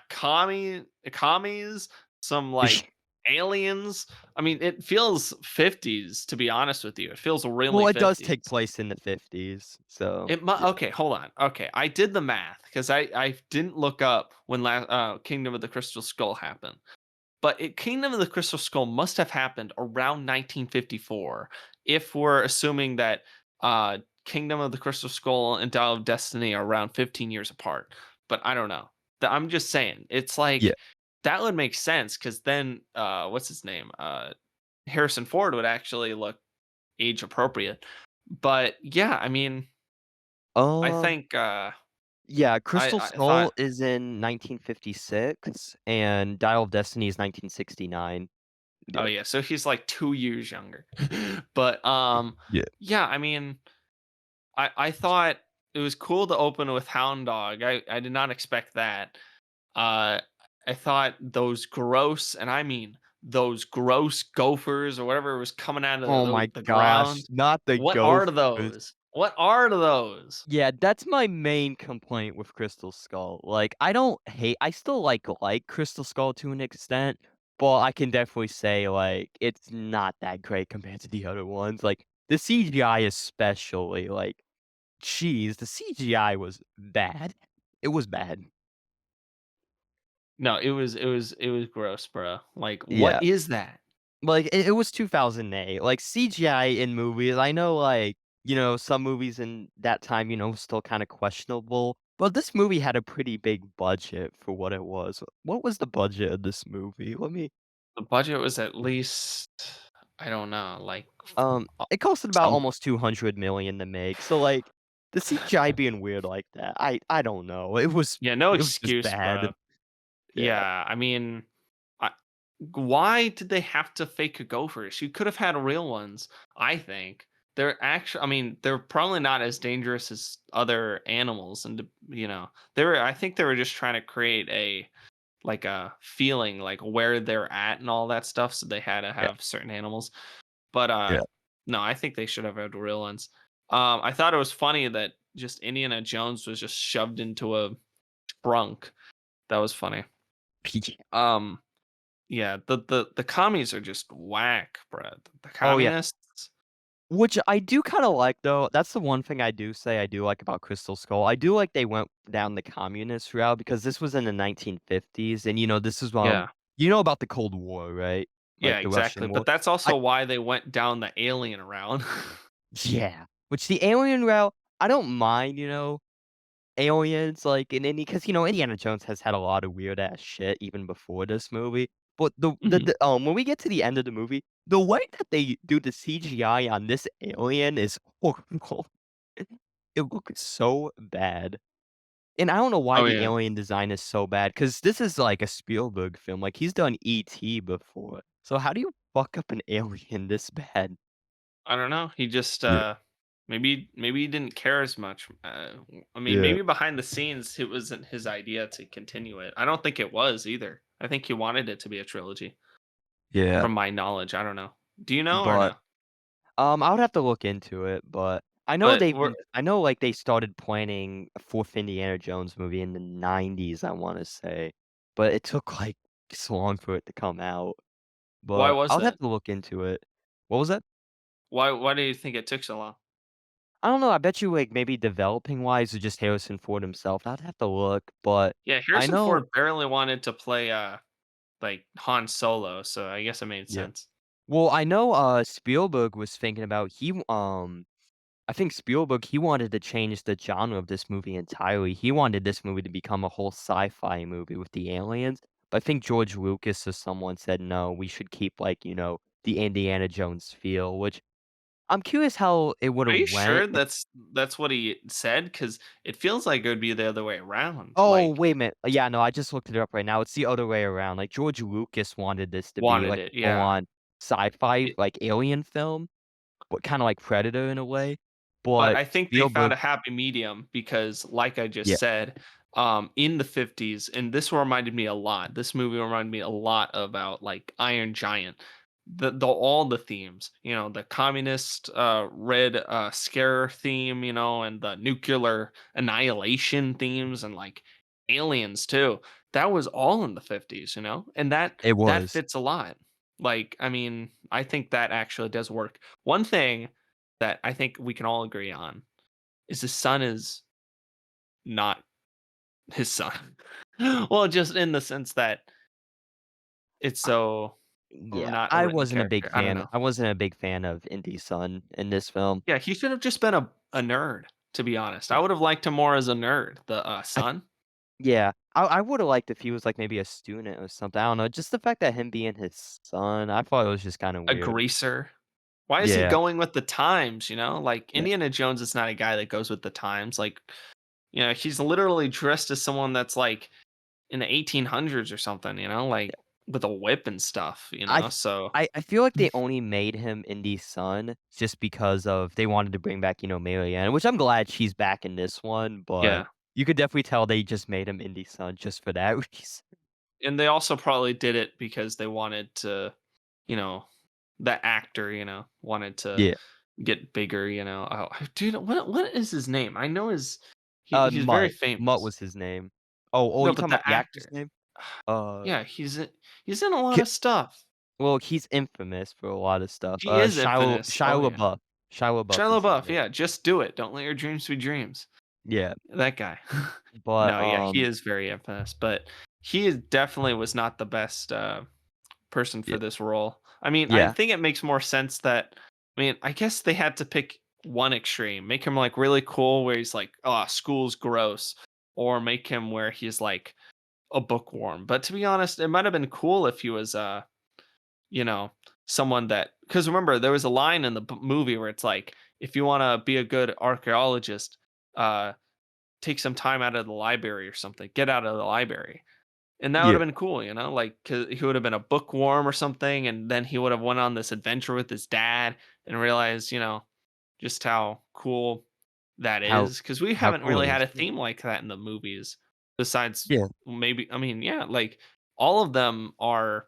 commies, some like aliens. I mean, it feels 50s to be honest with you. It feels really Well, it does 50s. take place in the 50s, so yeah. Okay, hold on. Okay, I did the math because I didn't look up when Kingdom of the Crystal Skull happened. But Kingdom of the Crystal Skull must have happened around 1954 if we're assuming that Kingdom of the Crystal Skull and Dial of Destiny are around 15 years apart. But I don't know. I'm just saying. It's Yeah. like that would make sense cuz then what's his name? Harrison Ford would actually look age appropriate. But yeah, I mean, I Um, think yeah, Crystal I thought Skull is in 1956 and Dial of Destiny is 1969. oh Yeah. yeah, so he's like 2 years younger. But Yeah. yeah, I mean, I thought it was cool to open with Hound Dog. I did not expect that. Uh I thought those gross, and I mean those gross gophers or whatever was coming out of Oh my the gosh, ground. not the What are Gophers. those? What are those? Yeah, that's my main complaint with Crystal Skull. Like, I don't hate I still like Crystal Skull to an extent, but I can definitely say, like, it's not that great compared to the other ones. Like, the CGI especially, like, jeez, the CGI was bad. It was bad. No, it was gross, bro. Like, Yeah. what is that? Like, it was 2008. Like, CGI in movies, I know, like some movies in that time, still kinda questionable, but this movie had a pretty big budget for what it was. What was the budget of this movie? Let me The budget was at least, I don't know, like it costed about some. almost 200,000,000 to make, so, like, the CGI being weird like that, I don't know. It was Yeah, no it was just excuse, bad. bro. Yeah. Yeah, I mean, I why did they have to fake a gophers? You could have had real ones, I think. They're actually, I mean, they're probably not as dangerous as other animals, and they were. I think they were just trying to create like a feeling like where they're at and all that stuff, so they had to Yeah, have certain animals. But yeah. no, I think they should have had real ones. I thought it was funny that just Indiana Jones was just shoved into a trunk. That was funny. Um, yeah, the commies are just whack, bro. The Oh, yeah. communists. Which I do kinda like, though. That's the one thing I do say I do like about Crystal Skull. I do like they went down the communist route because this was in the 1950s, and, this is, Yeah, you know about the Cold War, right? yeah, Like, the exactly. Russian But war? that's I also why they went down the alien route. Yeah. Which the alien route, I don't mind, aliens, like, in any because, Indiana Jones has had a lot of weird ass shit even before this movie, but Mhm. when we get to the end of the movie, the way that they do the CGI on this alien is horrible. It looks so bad, and I don't know why Oh the yeah, alien design is so bad because this is like a Spielberg film, like, he's done E.T. before, so how do you fuck up an alien this bad? I don't know. He just Yeah, maybe he didn't care as much. I mean, yeah, maybe behind the scenes it wasn't his idea to continue it. I don't think it was either. I think he wanted it to be a trilogy, yeah, from my knowledge. I don't know. Do you know or but no? I would have to look into it, but But we're I know, like, they started planning a 4th Indiana Jones movie in the '90s, I wanna say, but it took, like, so long for it to come out, Why but was I would have that? to look into it. What was that? Why do you think it took so long? I don't know, I bet you, like, maybe developing wise or just Harrison Ford himself, I'd have to look, but Yeah, I Harrison know Ford barely wanted to play like Han Solo, so I guess it made yeah. sense. Well, I know, Spielberg was thinking about I think Spielberg, he wanted to change the genre of this movie entirely. He wanted this movie to become a whole sci-fi movie with the aliens. But I think George Lucas or someone said, no, we should keep like, the Indiana Jones feel, which I'm curious how it would Are have you went sure if that's what he said? Because it feels like it would be the other way around. oh, Like wait a minute. Yeah, no, I just looked it up right now. It's the other way around. Like George Lucas wanted this to be wanted like it, a yeah. full-on sci-fi, like alien film, but kind of like Predator in a way. But But I think they found Spielberg, a happy medium because, like I just yeah, said, in the 50s, and this reminded me a lot. This movie reminded me a lot about like Iron Giant. The all the themes, the communist red scare theme, and the nuclear annihilation themes and like aliens too. That was all in the 50s, and it that was. fits a lot. Like, I mean, I think that actually does work. One thing that I think we can all agree on is his son is not his son. Well, just in the sense that it's so Yeah, not a written character. I don't know. I wasn't a big fan of Indy's son in this film. Yeah, he should have just been a nerd, to be honest. Yeah. I would have liked him more as a nerd, the I son, yeah, I would've liked if he was, like, maybe a student or something, I don't know, just the fact that him being his son, I thought it was just kinda a weird. greaser. Why is he Yeah, going with the times? Like yeah, Indiana Jones is not a guy that goes with the times. Like, he's literally dressed as someone that's like in the 1800s or something, like yeah. with a whip and stuff, I so I feel like they only made him Indy's son just because of they wanted to bring back, Marianne, which I'm glad she's back in this one, but yeah. you could definitely tell they just made him Indy's son just for that reason. And they also probably did it because they wanted to, you know, the actor, wanted to Yeah, get bigger, Oh, dude, what is his name? I know he's very Mutt famous. was his name. Oh, No, you but talking about the the actor's actor. name? Uh Yeah, he's in a lot of stuff. Well, he's infamous for a lot of stuff. He is infamous. Oh yeah. Shia LaBeouf Shia is his LaBeouf, name. yeah, just do it. Don't let your dreams be dreams. Yeah, That guy. but, No, yeah, he is very infamous, but definitely was not the best person yeah, for this role. I mean, I yeah, think it makes more sense that I mean, I guess they had to pick one extreme. Make him like really cool where he's like, "Oh, school's gross," or make him where he's like a bookworm. But to be honest, it might have been cool if he was you know, someone that, because remember there was a line in the movie where it's like, if you want to be a good archaeologist, uh take some time out of the library or something. Get out of the library. And that would Yeah, have been cool, you know, like 'cause he would have been a bookworm or something, and then he would have went on this adventure with his dad and realized, just how cool that how is. Because we how haven't cool really it had is. a theme like that in the movies. Besides, Yeah, maybe, I mean, yeah, like all of them are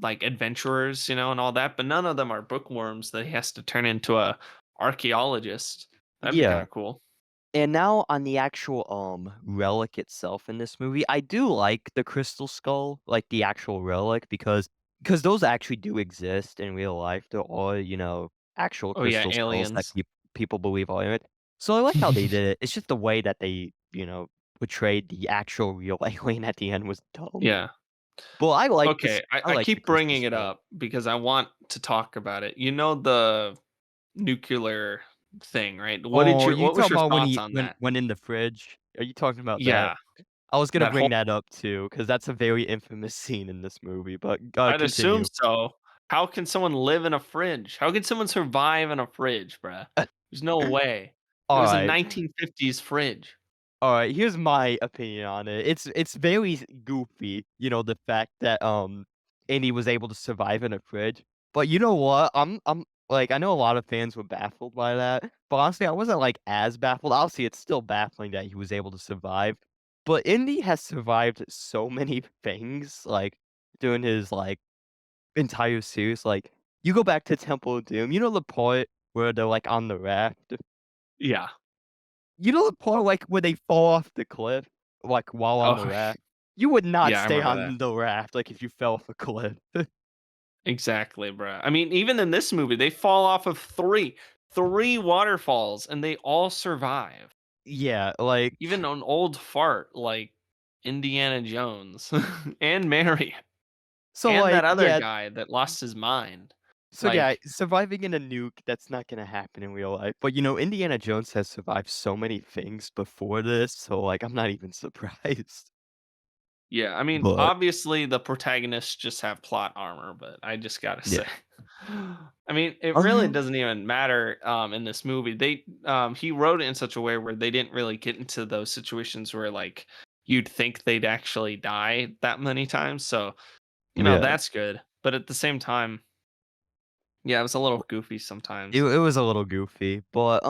like adventurers, and all that, but none of them are bookworms that he has to turn into a archaeologist. That'd be kind yeah. of cool. And now on the actual, relic itself in this movie, I do like the crystal skull, like the actual relic, because those actually do exist in real life. There are, actual Oh yeah, crystal skulls that aliens. people believe are in it. So I like how they did it. It's just the way that they, portrayed the actual real alien at the end was dumb. Yeah. But I like this. Okay, I, I I like the keep crystal bringing it skull. up because I want to talk about it. You know the nuclear thing, right? Oh, you What was talking your about when thoughts he on went that? went in the fridge? Are you talking about that? Yeah, I was gonna that bring whole that up too, because that's a very infamous scene in this movie, but, I'd assume continue. so. How can someone live in a fridge? How can someone survive in a fridge, bruh? There's no way. It was a Alright, 1950s fridge. alright, here's my opinion on it. It's very goofy, the fact that, Andy was able to survive in a fridge, but you know what? Like, I know a lot of fans were baffled by that, but honestly, I wasn't, like, as baffled. Obviously, it's still baffling that he was able to survive, but Indy has survived so many things, like, during his, like, entire series. Like, you go back to Temple of Doom, the part where they're, like, on the raft? Yeah. The part, like, where they fall off the cliff, like, while on the Oh, raft? You would not yeah, I stay remember that. on the raft, like, if you fell off a cliff. Exactly, bruh. I mean, even in this movie, they fall off of three waterfalls, and they all survive. Yeah, like Even an old fart like Indiana Jones and Mary so, and that like, other yeah guy that lost his mind. so, yeah, Like, surviving in a nuke, that's not gonna happen in real life, but, Indiana Jones has survived so many things before this, so, like, I'm not even surprised. yeah, I mean, But, obviously the protagonists just have plot armor, but I just gotta yeah. say. I mean, it really Um, doesn't even matter in this movie. He wrote it in such a way where they didn't really get into those situations where like you'd think they'd actually die that many times. So, yeah. that's good. But at the same time, yeah, it was a little goofy sometimes. It was a little goofy, but,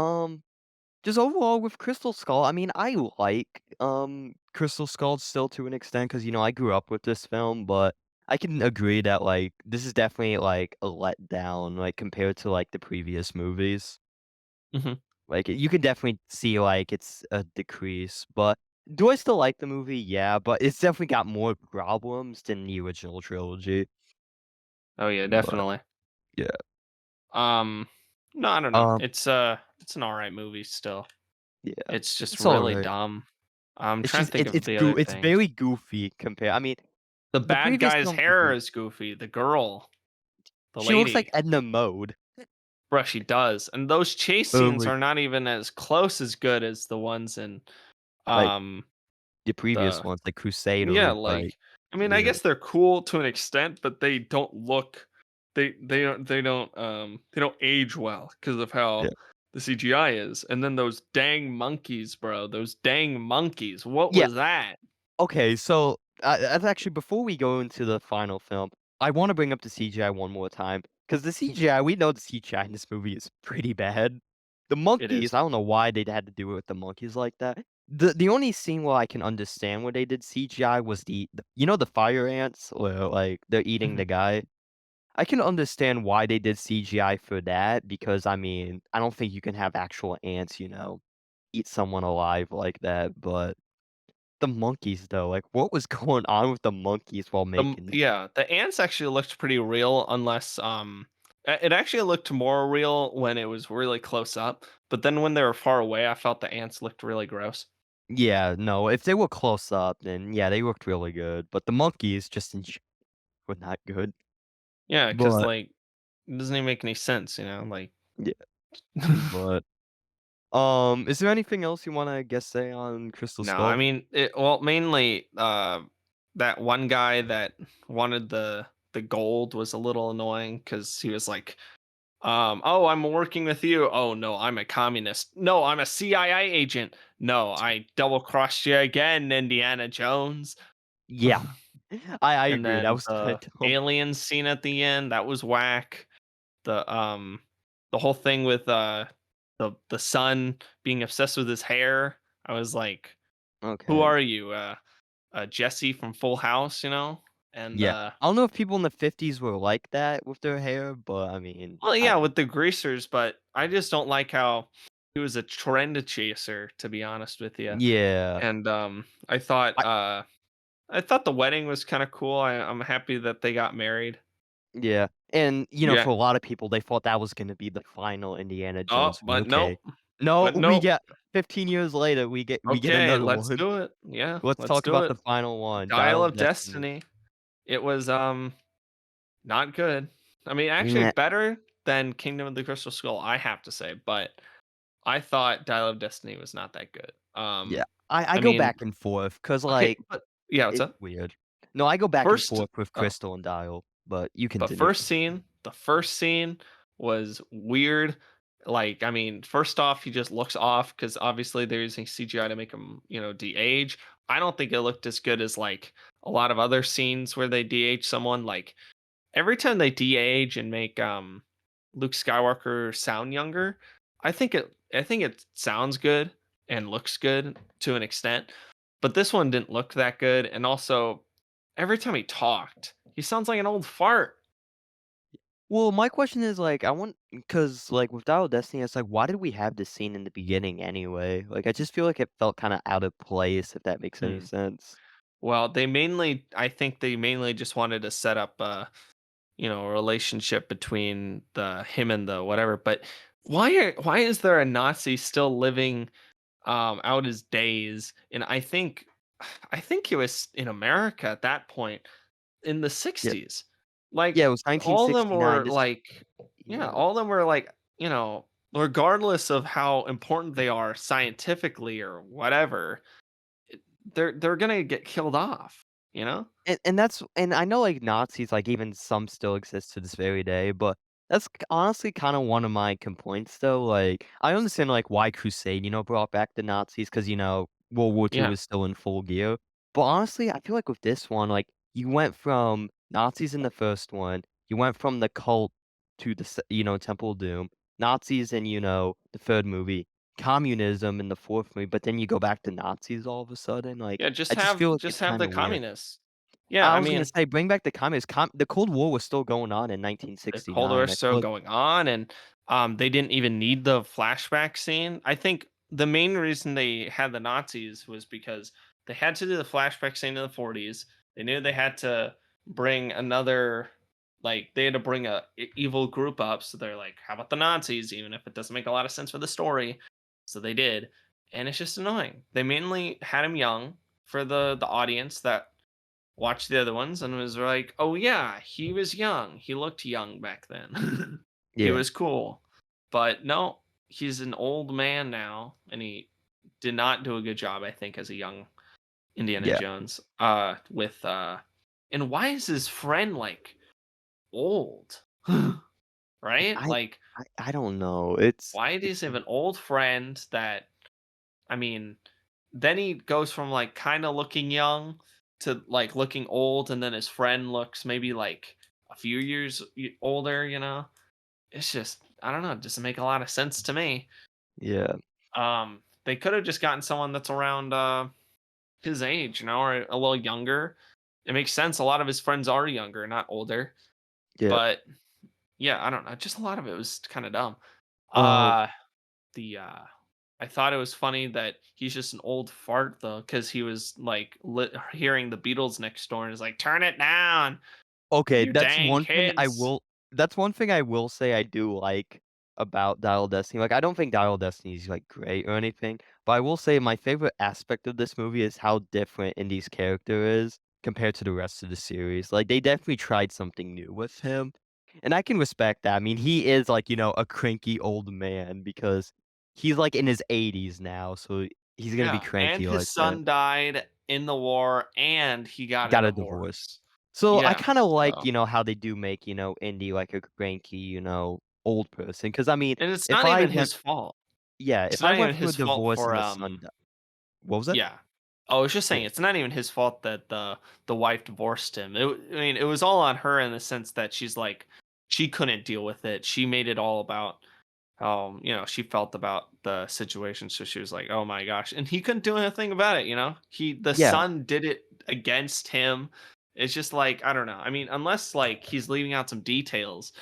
just overall with Crystal Skull, I mean, I like, Crystal Skull still to an extent because I grew up with this film, but I can agree that, like, this is definitely, like, a letdown, like, compared to, like, the previous movies. Mhm. Like, you can definitely see, like, it's a decrease, but do I still like the movie? Yeah, but it's definitely got more problems than the original trilogy, Oh yeah, but definitely. yeah. Um, no, I don't know. Um, It's an alright movie still. yeah. It's just It's really alright. dumb. I'm It's trying to just think of the other it's things. very goofy compare I mean, The the bad previous guy's films were hair good. is goofy. The girl, the She looks like lady, Edna Mode. bruh, she does. And those chase Oh scenes my are not even as close as good as the ones in like, um the previous the ones, like Crusade yeah, or, like like, I mean, I yeah, guess they're cool to an extent, but they don't look they don't age well because of yeah. how the CGI is. And then those dang monkeys, bro. Those dang monkeys. What Yeah, was that? okay, so, that's actually before we go into the final film, I wanna bring up the CGI one more time because the CGI we know the CGI in this movie is pretty bad. The It monkeys, is. I don't know why they had to do it with the monkeys like that. The only scene where I can understand where they did CGI was the fire ants where, like, they're eating Mhm. the guy? I can understand why they did CGI for that because, I mean, I don't think you can have actual ants, eat someone alive like that, but the monkeys, though, like, what was going on with the monkeys while making that? Yeah, the ants actually looked pretty real unless it actually looked more real when it was really close up, but then when they were far away, I felt the ants looked really gross. Yeah, no, if they were close up, then, yeah, they looked really good, but the monkeys just in were not good. Yeah, cuz But like it doesn't even make any sense, like yeah, but Is there anything else you wanna, guess, say on Crystal No, I Skull? mean, well, mainly that one guy that wanted the gold was a little annoying because he was like, oh, I'm working with you. Oh no, I'm a communist. No, I'm a CIA agent. No, I double crossed you again, Indiana Jones. Yeah. I And agree, that then was kinda the dumb. alien scene at the end, that was whack. The whole thing with the son being obsessed with his hair. I was like, who Okay. are you? Jesse from Full House, you know? And Yeah. I don't know if people in the '50s were like that with their hair, but I mean, well, I yeah, don't with the greasers, but I just don't like how he was a trend chaser, to be honest with you. Yeah. And I I thought the wedding was kind of cool. I'm happy that they got married. yeah, and, Yeah. for a lot of people, they thought that was gonna be the final Indiana Oh, Jones movie, but nope. okay. No, But we nope. get 15 years later, we get Okay, another let's one. do it. Yeah, Let's let's talk do about it. the final one, Dial Dial of of Destiny. Destiny. It was not good. I mean, actually Meh. better than Kingdom of the Crystal Skull, I have to say, but I thought Dial of Destiny was not that good. Yeah. I I go mean, back and forth because okay, like, but yeah, what's it's up? weird. No, I go back and First forth with oh, Crystal and Dial, but you but continue. the first scene was weird. Like, I mean, first off, he just looks off because obviously they're using CGI to make him, de-age. I don't think it looked as good as like a lot of other scenes where they de-age someone. Like every time they de-age and make Luke Skywalker sound younger, I think it sounds good and looks good to an extent. But this one didn't look that good, and also every time he talked, he sounds like an old fart. Well, my question is, like, I want because, like, with Dial of Destiny, it's like, why did we have this scene in the beginning anyway? Like, I just feel like it felt kinda out of place, if that makes any Hmm. sense. Well, I think they mainly just wanted to set up a relationship between the him and the whatever. But why is there a Nazi still living out his days? And I think he was in America at that point in the Yeah. 60s. Yeah, Like it was all of them 1969, were this like, yeah, yeah. all of them were like, regardless of how important they are scientifically or whatever, they're gonna get killed off, you know? And I know, like, Nazis, like, even some still exist to this very day, but that's honestly kinda one of my complaints, though, like, I understand, like, why Crusade, brought back the Nazis because World War II Yeah. was still in full gear, but honestly, I feel like with this one, like, you went from Nazis in the first one, you went from the cult to the Temple of Doom, Nazis in, the 3rd movie, communism in the 4th movie, but then you go back to Nazis all of a sudden, like, Yeah, I just feel like just it's have the kinda weird. communists. Yeah, I I was gonna mean, say bring back the communists. The Cold War was still going on in the Cold War 1969. is I feel still like going on, and they didn't even need the flashback scene. I think the main reason they had the Nazis was because they had to do the flashback scene in the 40s. They knew they had to bring another, like they had to bring a evil group up. So they're like, how about the Nazis? Even if it doesn't make a lot of sense for the story. So they did, and it's just annoying. They mainly had him young for the audience that watched the other ones and was like, "Oh yeah, he was young. He looked young back then. He yeah, was cool." But no, he's an old man now, and he did not do a good job, I think, as a young Indiana yeah. Jones. And why is his friend like old? Right? I Like, I don't know. It's why it's does he have an old friend that I mean, then he goes from like kind of looking young to like looking old, and then his friend looks maybe like a few years older. It's just I don't know. It doesn't make a lot of sense to me. yeah, They could have just gotten someone that's around his age, or a little younger. It makes sense. A lot of his friends are younger, not older. yeah. But yeah, I don't know. Just a lot of it was kind of dumb. Um, Uh the I thought it was funny that he's just an old fart though, because he was like hearing the Beatles next door and is like, "Turn it down, okay, you dang kids." that's one thing I will say I do like about Dial of Destiny. Like, I don't think Dial of Destiny is, like, great or anything, but I will say my favorite aspect of this movie is how different Indy's character is compared to the rest of the series. Like, they definitely tried something new with him, and I can respect that. I mean, he is, like, a cranky old man because he's, like, in his 80s now, so he's gonna be Yeah, and cranky his like that. son died in the war, and he got a Got a divorce. divorce. So, I Yeah, kinda like, so how they do make, Indy like a cranky, old person. Because I mean, and it's if not I even went his fault. yeah, It's if I not even went through a his fault divorce for, and the son di what was that? yeah. I was just Yeah. saying, it's not even his fault that the wife divorced him. I mean, it was all on her in the sense that she's like, she couldn't deal with it. She made it all about how, she felt about the situation. So she was like, oh my gosh. And he couldn't do anything about it, the Yeah, son did it against him. It's just like, I don't know. I mean, unless like he's leaving out some details,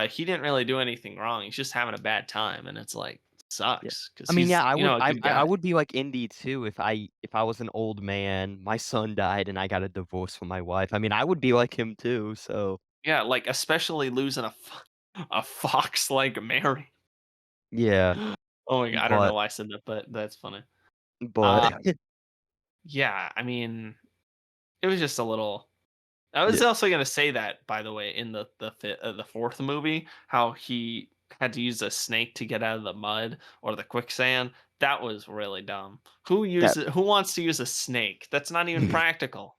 he didn't really do anything wrong. He's just having a bad time. And it's like, yeah. sucks because I mean, he's, yeah, I would a good I guy. would be like Indy too if I was an old man, my son died, and I got a divorce from my wife. I mean, I would be like him too, so Yeah, like, especially losing a fox like Mary. yeah, Oh my god, I don't know but why I said that, but that's funny. but Uh, yeah, I mean, it was just a little I was yeah, also gonna say that, by the way, in the 4th movie, how he had to use a snake to get out of the mud or the quicksand. That was really dumb. that Who wants to use a snake? That's not even practical.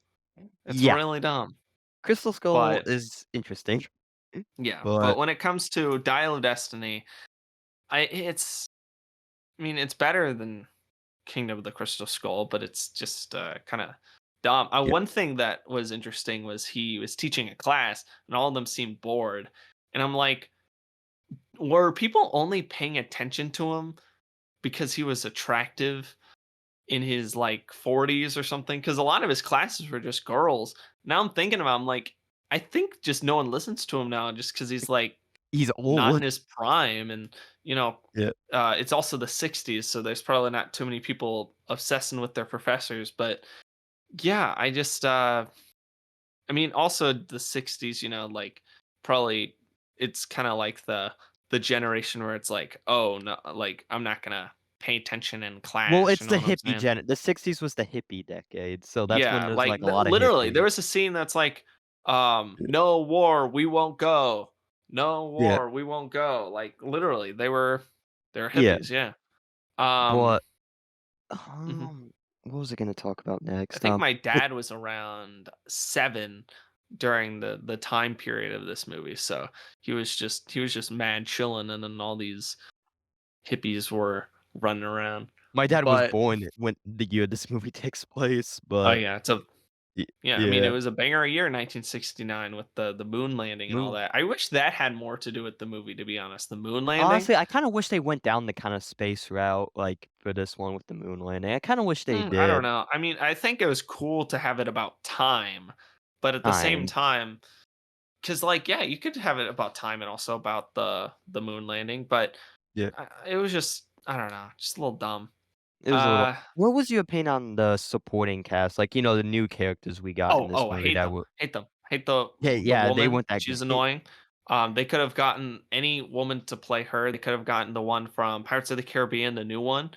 It's yeah, really dumb. Crystal Skull But is interesting, yeah, but but when it comes to Dial of Destiny, I mean, it's better than Kingdom of the Crystal Skull, but it's just kind of dumb. yeah, One thing that was interesting was he was teaching a class, and all of them seemed bored. And I'm like, were people only paying attention to him because he was attractive in his like 40s or something? Because a lot of his classes were just girls. Now I'm thinking about, I'm like, I think just no one listens to him now just because he's like he's not in old. his prime, and you know Yeah. it's also the 60s, so there's probably not too many people obsessing with their professors. But yeah, I mean, also the 60s, like, probably it's kind of like the generation where it's like, oh no, like, I'm not gonna pay attention in Well, class, it's you know the what I'm hippie saying? the '60s was the hippie decade, so that's when Yeah, there's, like, like, a lot of literally, there hippies. was a scene that's like, "No war, we won't go. No Yeah, war, we won't go." Like, literally, they were yeah, hippies, yeah. Um, but, mhm. what was I gonna talk about I next? think my But dad was around 7 during the time period of this movie, so he was just mad chilling, and then all these hippies were running around. my dad was But born when the year this movie takes place, oh, but yeah, y yeah, I mean, it yeah. was a banger year, 1969, with the moon landing and all Moon that. I wish that had more to do with the movie, to be honest. The moon landing? Honestly, I kinda wish they went down the kinda space route, like, for this one with the moon landing. I kinda wish they I don't did. know. I mean, I think it was cool to have it about time, but at the same Time. time, because like, yeah, you could have it about time and also about the moon landing, but Yeah. it was just, I don't know, just a little dumb. It was a little Uh what was your opinion on the supporting cast? Like, the new characters we got in this I movie hate that them. were Hate them. Hate the yeah, they woman. weren't that She's great. annoying. They could have gotten any woman to play her. They could have gotten the one from Pirates of the Caribbean, the new one.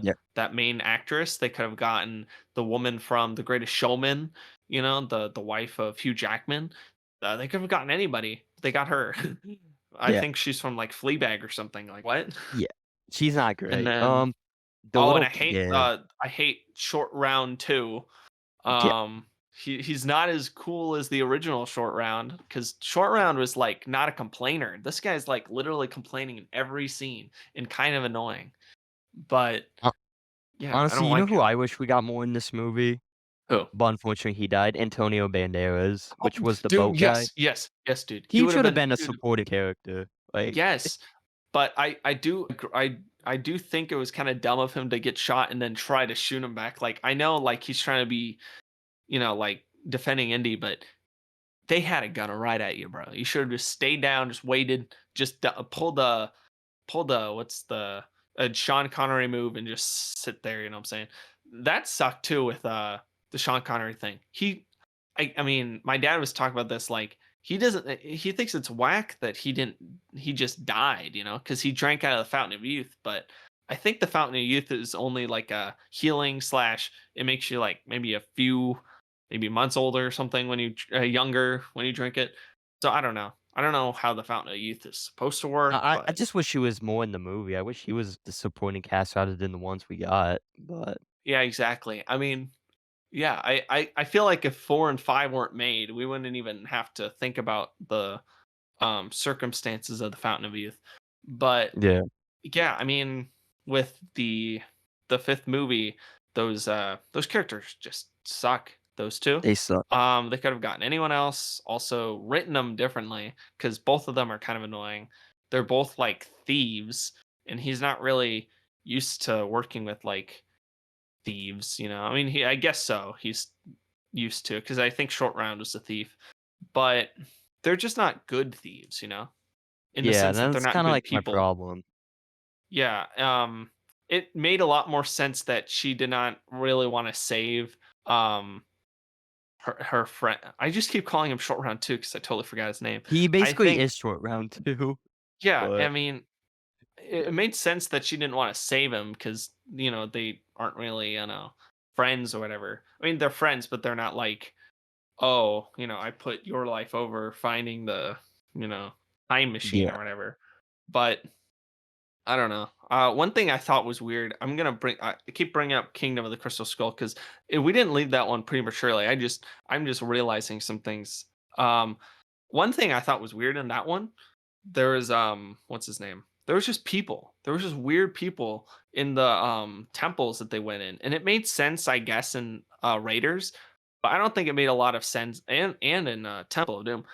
Yeah, That main actress. They could have gotten the woman from The Greatest Showman. The wife of Hugh Jackman. They could have gotten anybody. They got her. I yeah, think she's from like Fleabag or something. Like what? yeah. She's not And great. then The oh, and little kid I hate Short Round too. yeah, He's not as cool as the original Short Round, because Short Round was like not a complainer. This guy's like literally complaining in every scene and kind of annoying. But ho yeah, I honestly, don't you know like who him. I wish we got more in this movie? Who? But unfortunately he died, Antonio Banderas, Oh, which was the boat dude, guy. yes, yes, yes, dude. He He would have should have been, been a dude. supporting character. Like, Yes, but I do think it was kind of dumb of him to get shot and then try to shoot him back. Like, I know, like, he's trying to be, like, defending Indy, but they had a gun right at you, bro. You should have just stayed down, just waited, just pull the what's the Sean Connery move and just sit there. You know what I'm saying? That sucked too with the Sean Connery thing. I mean, my dad was talking about this. Like, he thinks it's whack that he just died. Because he drank out of the Fountain of Youth. But I think the Fountain of Youth is only like a healing slash. It makes you like maybe a few maybe months older or something when younger when you drink it. So I don't know. I don't know how the Fountain of Youth is supposed to work, I but just wish he was more in the movie. I wish he was the supporting cast rather than the ones we got, but yeah, exactly. I mean, yeah, I feel like if 4 and 5 weren't made, we wouldn't even have to think about the circumstances of the Fountain of Youth. But yeah, yeah, I mean, with the fifth movie, those characters just suck. Those two. they suck. They could have gotten anyone else. Also, written them differently because both of them are kind of annoying. They're both like thieves, and he's not really used to working with like thieves. You know, I mean, I guess so. He's used to because I think Short Round was a thief, but they're just not good thieves. You know, in the Yeah, sense that they're that's not kinda good like my people. problem. Yeah, it made a lot more sense that she did not really wanna save, her friend. I just keep calling him Short Round too because I totally forgot his name. He I basically think is short round too, yeah, I but mean, it made sense that she didn't wanna save him because they aren't really, friends or whatever. I mean, they're friends, but they're not like, "Oh, I put your life over finding the, you know, time machine yeah, or whatever." But I don't know. One thing I thought was weird. I keep bringing up Kingdom of the Crystal Skull because we didn't leave that one prematurely. I'm just realizing some things. Um, One thing I thought was weird in that one, there was what's his name? There was just people. There was just weird people in the temples that they went in, and it made sense, I guess, in Raiders, but I don't think it made a lot of sense. And in Temple of Doom,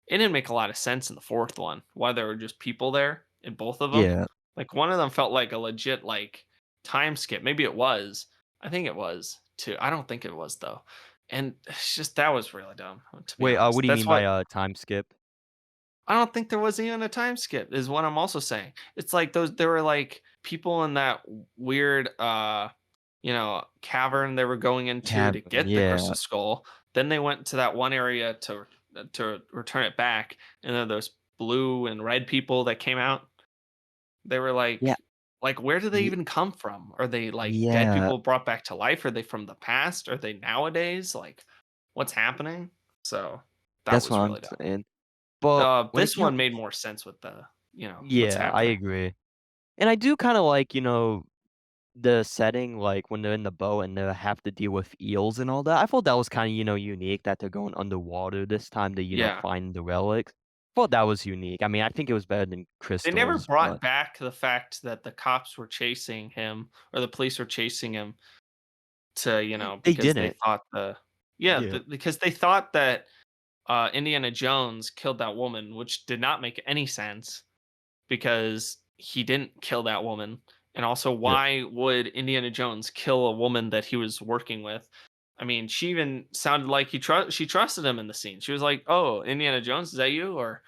it didn't make a lot of sense in the fourth one why there were just people there in both of them. yeah, Like one of them felt like a legit like time skip. Maybe it was. I think it was too. I don't think it was though. And it's just that was really dumb, to be wait, what honest. do you That's mean by, what time skip? I don't think there was even a time skip, is what I'm also saying. It's like there were like people in that weird cavern they were going into to Cavern, get the yeah, crystal skull. Then they went to that one area to return it back, and then those blue and red people that came out. They were yeah, like where do they ye even come from? Are they like dead yeah, people brought back to life? Are they from the past? Are they nowadays? Like what's happening? So that that's what was I'm really dumb. saying. But when it This co one made more sense with what's yeah, I happening. agree. And I do kinda like, the setting, like, when they're in the boat and they have to deal with eels and all that. I thought that was kinda, unique that they're going underwater this time to, Yeah. find the relics. Thought that was unique. I mean, I think it was better than They never crystals, brought but back the fact that the cops were chasing him or the police were chasing him to, they because they didn't. thought Yeah. because they thought that Indiana Jones killed that woman, which did not make any sense because he didn't kill that woman. And also, Yeah. why would Indiana Jones kill a woman that he was working with? I mean, she even sounded like she trusted him in the scene. She was like, "Oh, Indiana Jones, is that you?" Or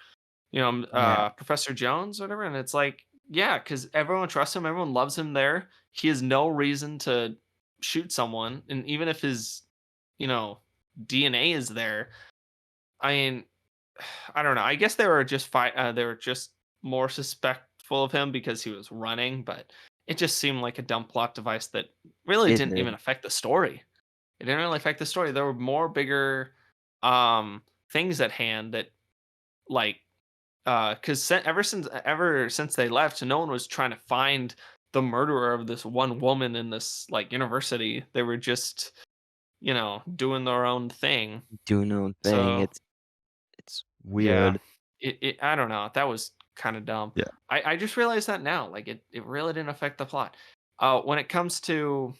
Yeah. Professor Jones, or whatever. And it's like, yeah, because everyone trusts him, everyone loves him there. He has no reason to shoot someone, and even if his, you know, DNA is there, I mean, I don't know. I guess they were just they were just more suspectful of him because he was running, but it just seemed like a dumb plot device that really It didn't even did. affect the story. It didn't really affect the story. There were more bigger things at hand that like because ever since they left, no one was trying to find the murderer of this one woman in this like university. They were just doing their own thing. Doing their own thing. So It's yeah, weird. it I don't know. That was kind of dumb. Yeah. I just realized that now. Like it really didn't affect the plot. When it comes to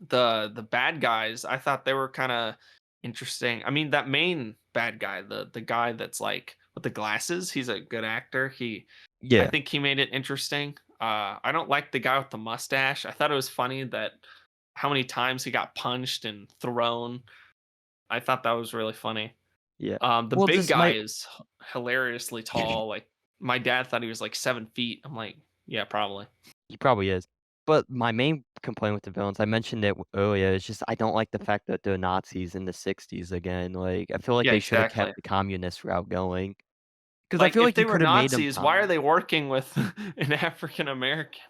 the bad guys, I thought they were kind of interesting. I mean, that main bad guy, the guy that's like with the glasses, he's a good actor. I Yeah. think he made it interesting. I don't like the guy with the mustache. I thought it was funny that how many times he got punched and thrown. I thought that was really funny. Yeah. The Well, big just guy my is hilariously tall. Like my dad thought he was like 7 feet. I'm like, yeah, probably. he probably is. But my main complaint with the villains, I mentioned it earlier, is just I don't like the fact that they're Nazis in the '60s again. Like, I feel like Yeah, they should have exactly. kept the communist route going. Because I Like feel if like they you were could have made them Nazis, why are calm. they working with an African American?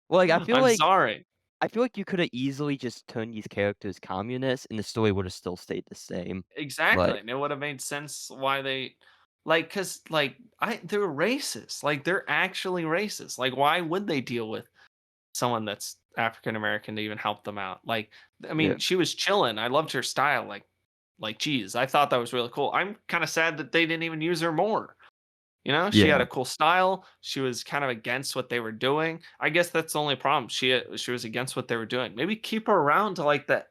Like, I'm sorry. I feel like you could have easily just turned these characters communist, and the story would have still stayed the same. Exactly, But and it would have made sense why they Like, cause like they're racist. Like they're actually racist. Like, why would they deal with someone that's African American to even help them out? Like, I Yeah. mean, she was chilling. I loved her style. Geez, I thought that was really cool. I'm kind of sad that they didn't even use her more. You know, she had Yeah. a cool style. She was kind of against what they were doing. I guess that's the only problem. She was against what they were doing. Maybe keep her around to like the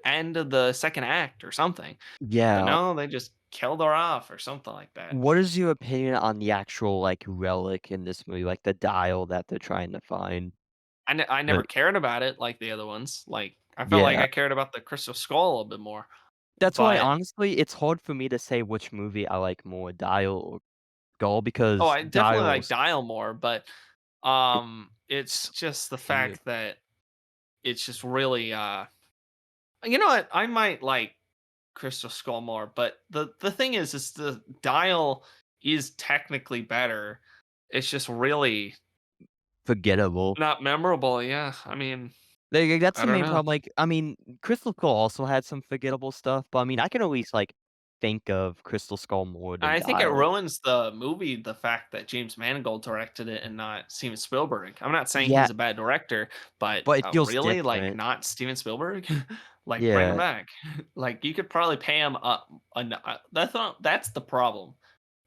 end of the second act or something. But Yeah. no, they just killed her off or something like that. What is your opinion on the actual, like, relic in this movie, like, the dial that they're trying to find? I never The cared about it like the other ones. Like I felt like Yeah. I cared about the Crystal Skull a little bit more. That's why, But honestly, it's hard for me to say which movie I like more, Dial or Skull, oh, because I definitely like Dial's Dial more. But it it's just the yeah. fact that it's just really you know what? I might like Crystal Skull more, but the thing is the Dial is technically better. It's just really Forgettable. not memorable. Yeah, I mean, Like, that's I the don't main know. problem, like, I mean, Crystal Skull also had some forgettable stuff, but, I mean, I can at least, like, think of Crystal Skull more than I think it Dial. ruins the movie the fact that James Mangold directed it and not Steven Spielberg. I'm not saying Yeah, he's a bad director, but but it feels really, like, different. not Steven Spielberg? Like, bring him Yeah, back. Like, you could probably pay him that's the problem.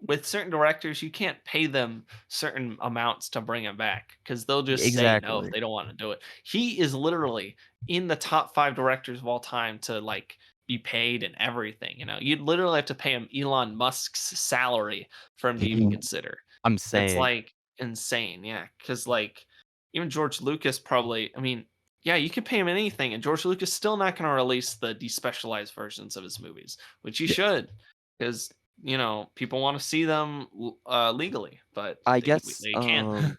With certain directors, you can't pay them certain amounts to bring him back because they'll just say no if exactly. they don't wanna do it. He is literally in the top 5 directors of all time to, like, be paid and everything, you know? You'd literally have to pay him Elon Musk's salary for him to even consider. I'm It's, saying. like, insane, yeah, because like, even George Lucas probably I mean, yeah, you could pay him anything, and George Lucas still not gonna release the despecialized versions of his movies, which he Yeah, should, because you know, people wanna see them legally, but I they guess, they can't. um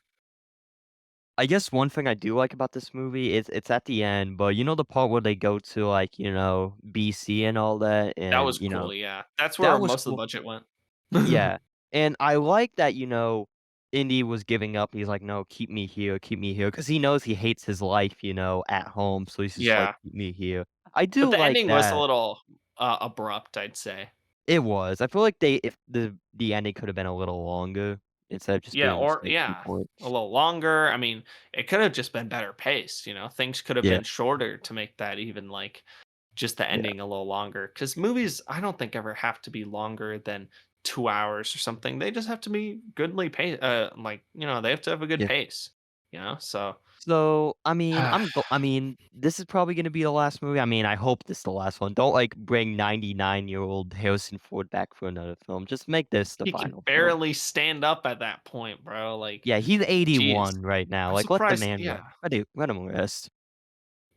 I guess one thing I do like about this movie is it's at the end, but you know the part where they go to, like, BC and all that, That and, was cool, yeah. That's that where was most of the cool. budget went. Yeah, and I like that, Indy was giving up. He's like, "No, keep me here," because he knows he hates his life, at home, so he's just like, Yeah, "Keep me here." I but do the like ending was a that. little, abrupt, I'd say. It was. I feel like they if the ending could have been a little longer instead of just Yeah, giving or so yeah, people it. a little longer. I mean, it could have just been better paced, you know? Things could have Yeah, been shorter to make that even, like, just the yeah, ending a little longer. Because movies, I don't think ever have to be longer than 2 hours or something. They just have to be goodly pace like, you know, they have to have a good yeah. pace, you know? So So, I mean, this is probably gonna be the last movie. I mean, I hope this is the last one. Don't, like, bring 99-year-old Harrison Ford back for another film. Just make this the he can final film. barely stand up at that point, bro. Like, Yeah, he's jeez. 81 right now. I'm Like, let the surprised. man Yeah, rest. Let him rest.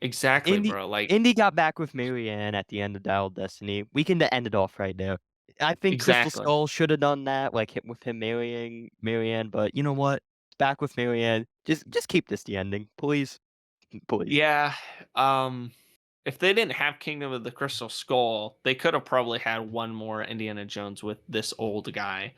exactly, Indy bro. Like, Indy got back with Marianne at the end of Dial of Destiny. We can end it off right there. I think Crystal exactly. Skull should have done that, like, hit with him marrying Marianne, but you know what? Back with Marianne. Just keep this the ending, please. Please. Yeah. Um, if they didn't have Kingdom of the Crystal Skull, they could have probably had one more Indiana Jones with this old guy.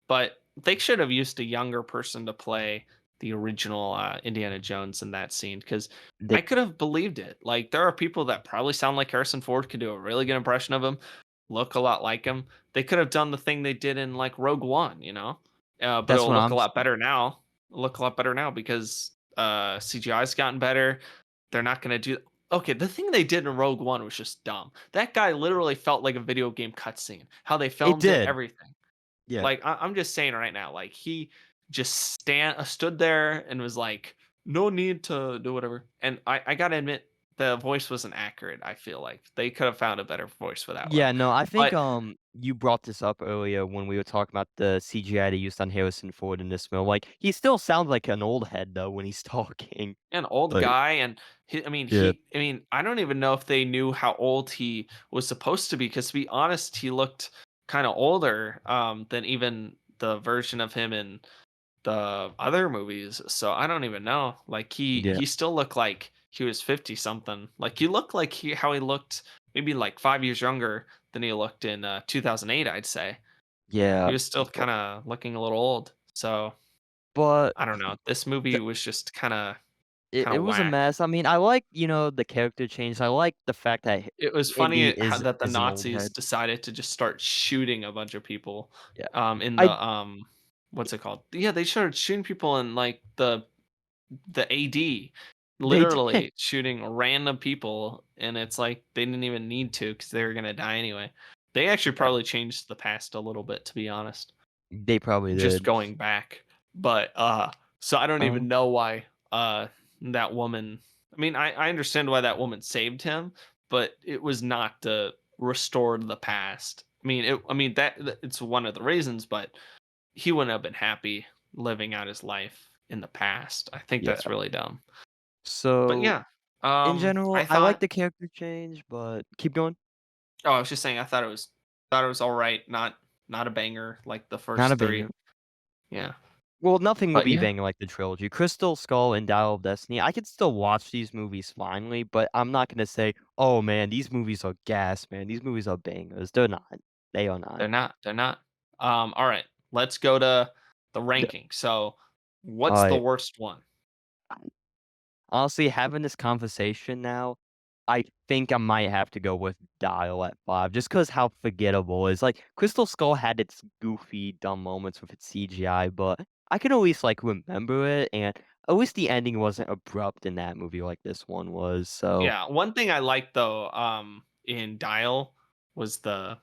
But they should have used a younger person to play the original Indiana Jones in that scene because They I could have believed it. Like there are people that probably sound like Harrison Ford, could do a really good impression of him, look a lot like him. They could have done the thing they did in like Rogue One, you know, but that's it'll what look a I'm lot better now. Look a lot better now because CGI's gotten better. They're not gonna do. Okay, the thing they did in Rogue One was just dumb. That guy literally felt like a video game cutscene. How they It filmed it, did. everything. Yeah. Like, I'm just saying right now, like, he just stood there and was like, "No need to do whatever." And I gotta admit, the voice wasn't accurate, I feel like. They could have found a better voice for that one. Yeah, no, I think, But you brought this up earlier when we were talking about the CGI they used on Harrison Ford in this film, like, he still sounds like an old head, though, when he's talking, an old but guy, and yeah, I mean, I don't even know if they knew how old he was supposed to be, because to be honest, he looked kinda older, than even the version of him in the other movies, so I don't even know. Like yeah, he still looked like he was 50 something. Like he looked like how he looked maybe like 5 years younger than he looked in 2008, I'd say. He yeah, was still bu kind of looking a little old. So, but I don't know. This movie the was just kind of it Kinda was a whack. mess. I mean, I like, the character change. I like the fact that It was Indy funny how that the is an old Nazis head. decided to just start shooting a bunch of people, Yeah. in I the, what's it called? Yeah, they started shooting people in, like, the AD, they did. literally shooting random people, and it's like they didn't even need to because they were gonna die anyway. They actually Yeah, probably changed the past a little bit, to be honest, they probably just did. going back. But, so I don't even Um, know why, that woman I mean, I understand why that woman saved him, but it was not to restore the past. I mean, that it's one of the reasons, but he wouldn't have been happy living out his life in the past. I think yeah. that's really dumb. But So, yeah, in general, I I like thought the character change, but keep going. oh, I was just saying I thought it was all right, not a banger like the Not a first 3. banger. Yeah. Well, nothing will But be yeah, banger like the trilogy. Crystal Skull and Dial of Destiny, I could still watch these movies finally, but I'm not gonna say, "Oh, man, these movies are gas, man. These movies are bangers." They're not. They are not. they're not. All right, let's go to the Yeah. ranking. So, what's the Alright. worst one? Honestly, having this conversation now, I think I might have to go with Dial at 5 just 'cause how forgettable it is. Like, Crystal Skull had its goofy, dumb moments with its CGI, but I can at least, like, remember it, and at least the ending wasn't abrupt in that movie like this one was, so Yeah, one thing I liked though, in Dial was the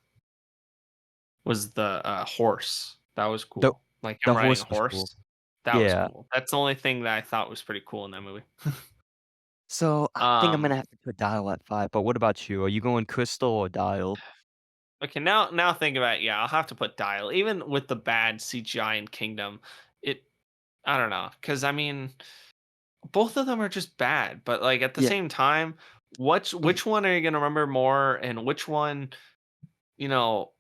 horse. That was the cool. Like him the riding a horse was cool. horse. That was Yeah. cool. That's the only thing that I thought was pretty cool in that movie. So, I think I'm Um, gonna have to put Dial at 5, but what about you? Are you going Crystal or Dial? okay, now think about it. Yeah, I'll have to put Dial. Even with the bad CGI in Kingdom, it I don't know, because I mean, both of them are just bad. But like at the Yeah, same time, and which one are you gonna remember more, and which one you know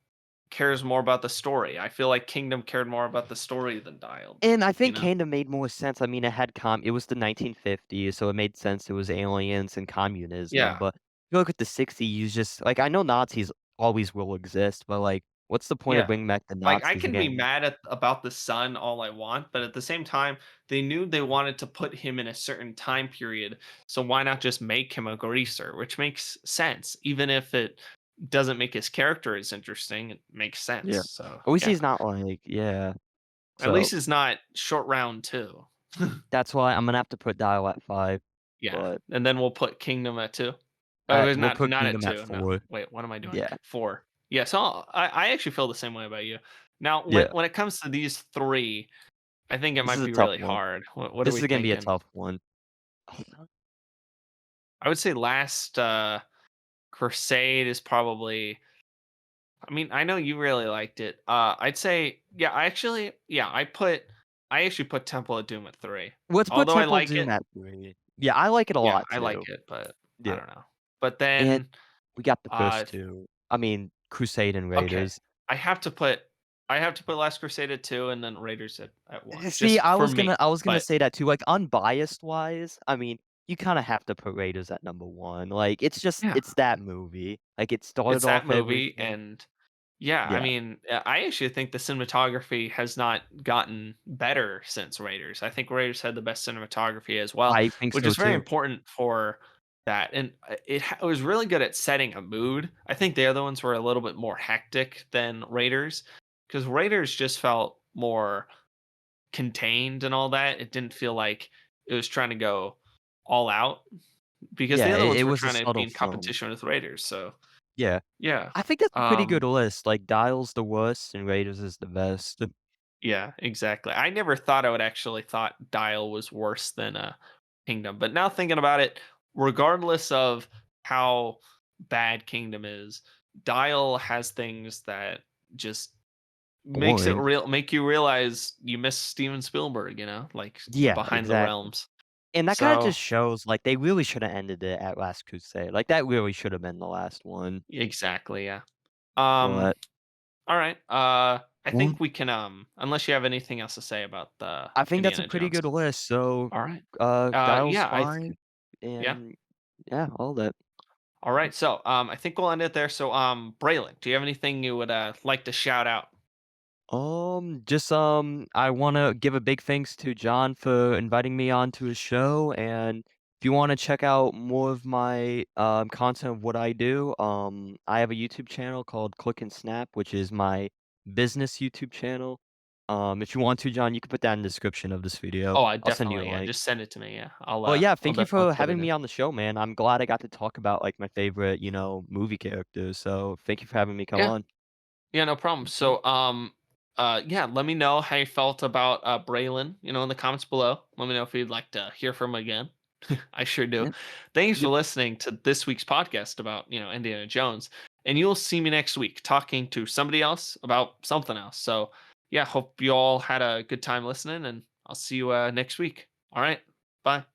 cares more about the story? I feel like Kingdom cared more about the story than Dial did. and I You think know? Kingdom made more sense. I mean, it was the 1950s, so it made sense it was aliens and communism, Yeah. but you look at the '60s, you just like, I know Nazis always will exist, but, like, what's the point of Yeah. bringing back the Like, I Nazis can be again? mad about the sun all I want, but at the same time, they knew they wanted to put him in a certain time period, so why not just make him a greaser? Which makes sense. Even if it doesn't make his character as interesting, it makes sense. Yeah. So, At least yeah. he's not like yeah. At So, least it's not short round 2. that's why I'm gonna have to put Dial at 5, Yeah. but, And then we'll put Kingdom at 2. Oh, we'll put not at Kingdom at 2, no. 4. Wait, what am I doing? Yeah. 4. Yeah, so I actually feel the same way about you. Now, Yeah. when it comes to these 3, I think it This is might a be tough really one. hard. What are This we is gonna be a thinking? tough one. I would say last Crusade is probably I mean, I know you really liked it. I'd say yeah, I actually put Temple of Doom at 3. Let's put Although I Temple of like Doom it. at 3. Yeah, I like it a Yeah, lot I like too. it, but I Yeah. don't know. But And then we got the uh first 2. I mean, Crusade and okay. Raiders. I have to put Last Crusade at 2 and then Raiders at 1 See, just for me. I was gonna But say that too, like, unbiased wise, I mean, you kinda have to put Raiders at number 1, like, yeah, it's that movie, like, it started it's that off movie everything. and yeah, I Yeah, mean, I actually think the cinematography has not gotten better since Raiders. I think Raiders had the best cinematography as well, I think which so is very too. important for that. And it was really good at setting a mood. I think the other ones were a little bit more hectic than Raiders because Raiders just felt more contained and all that. It didn't feel like it was trying to go all out because the Yeah, other it ones were was a trying to be subtle in film. competition with Raiders. So Yeah. yeah. I think that's a pretty good Um, list, like, Dial's the worst and Raiders is the best. Yeah, exactly. I never thought I would actually thought Dial was worse than Kingdom, but now thinking about it, regardless of how bad Kingdom is, Dial has things that just Boring. make you realize you miss Steven Spielberg, like Yeah, behind the exactly. realms. And that kinda So just shows, like, they really shoulda ended it at Last Crusade, like, that really should have been the last one, exactly, yeah. Um, but all right. I well, think we can unless you have anything else to say about the I think that's a Indiana pretty Jones good stuff. list, so, All right. Dial's Yeah, fine, yeah. and yeah, all that. All right, so I think we'll end it there. So, Braylon, do you have anything you would like to shout out? I wanna give a big thanks to John for inviting me on to his show, and if you wanna check out more of my, content of what I do, I have a YouTube channel called Click and Snap, which is my business YouTube channel. If you want to, John, you can put that in the description of this video. Oh, I I'll send you a definitely, yeah, link. just send it to me, yeah. Well, yeah, I'll thank you definitely for put it having in. me on the show, man. I'm glad I got to talk about, like, my favorite, movie characters, so thank you for having me come Yeah. on. Yeah, no problem. So, yeah, let me know how you felt about Braylon, in the comments below. Let me know if you'd like to hear from him again. I sure do. Yeah. Thanks for Yep. listening to this week's podcast about, Indiana Jones. And you'll see me next week talking to somebody else about something else. So, yeah, hope you all had a good time listening, and I'll see you next week. All right. Bye.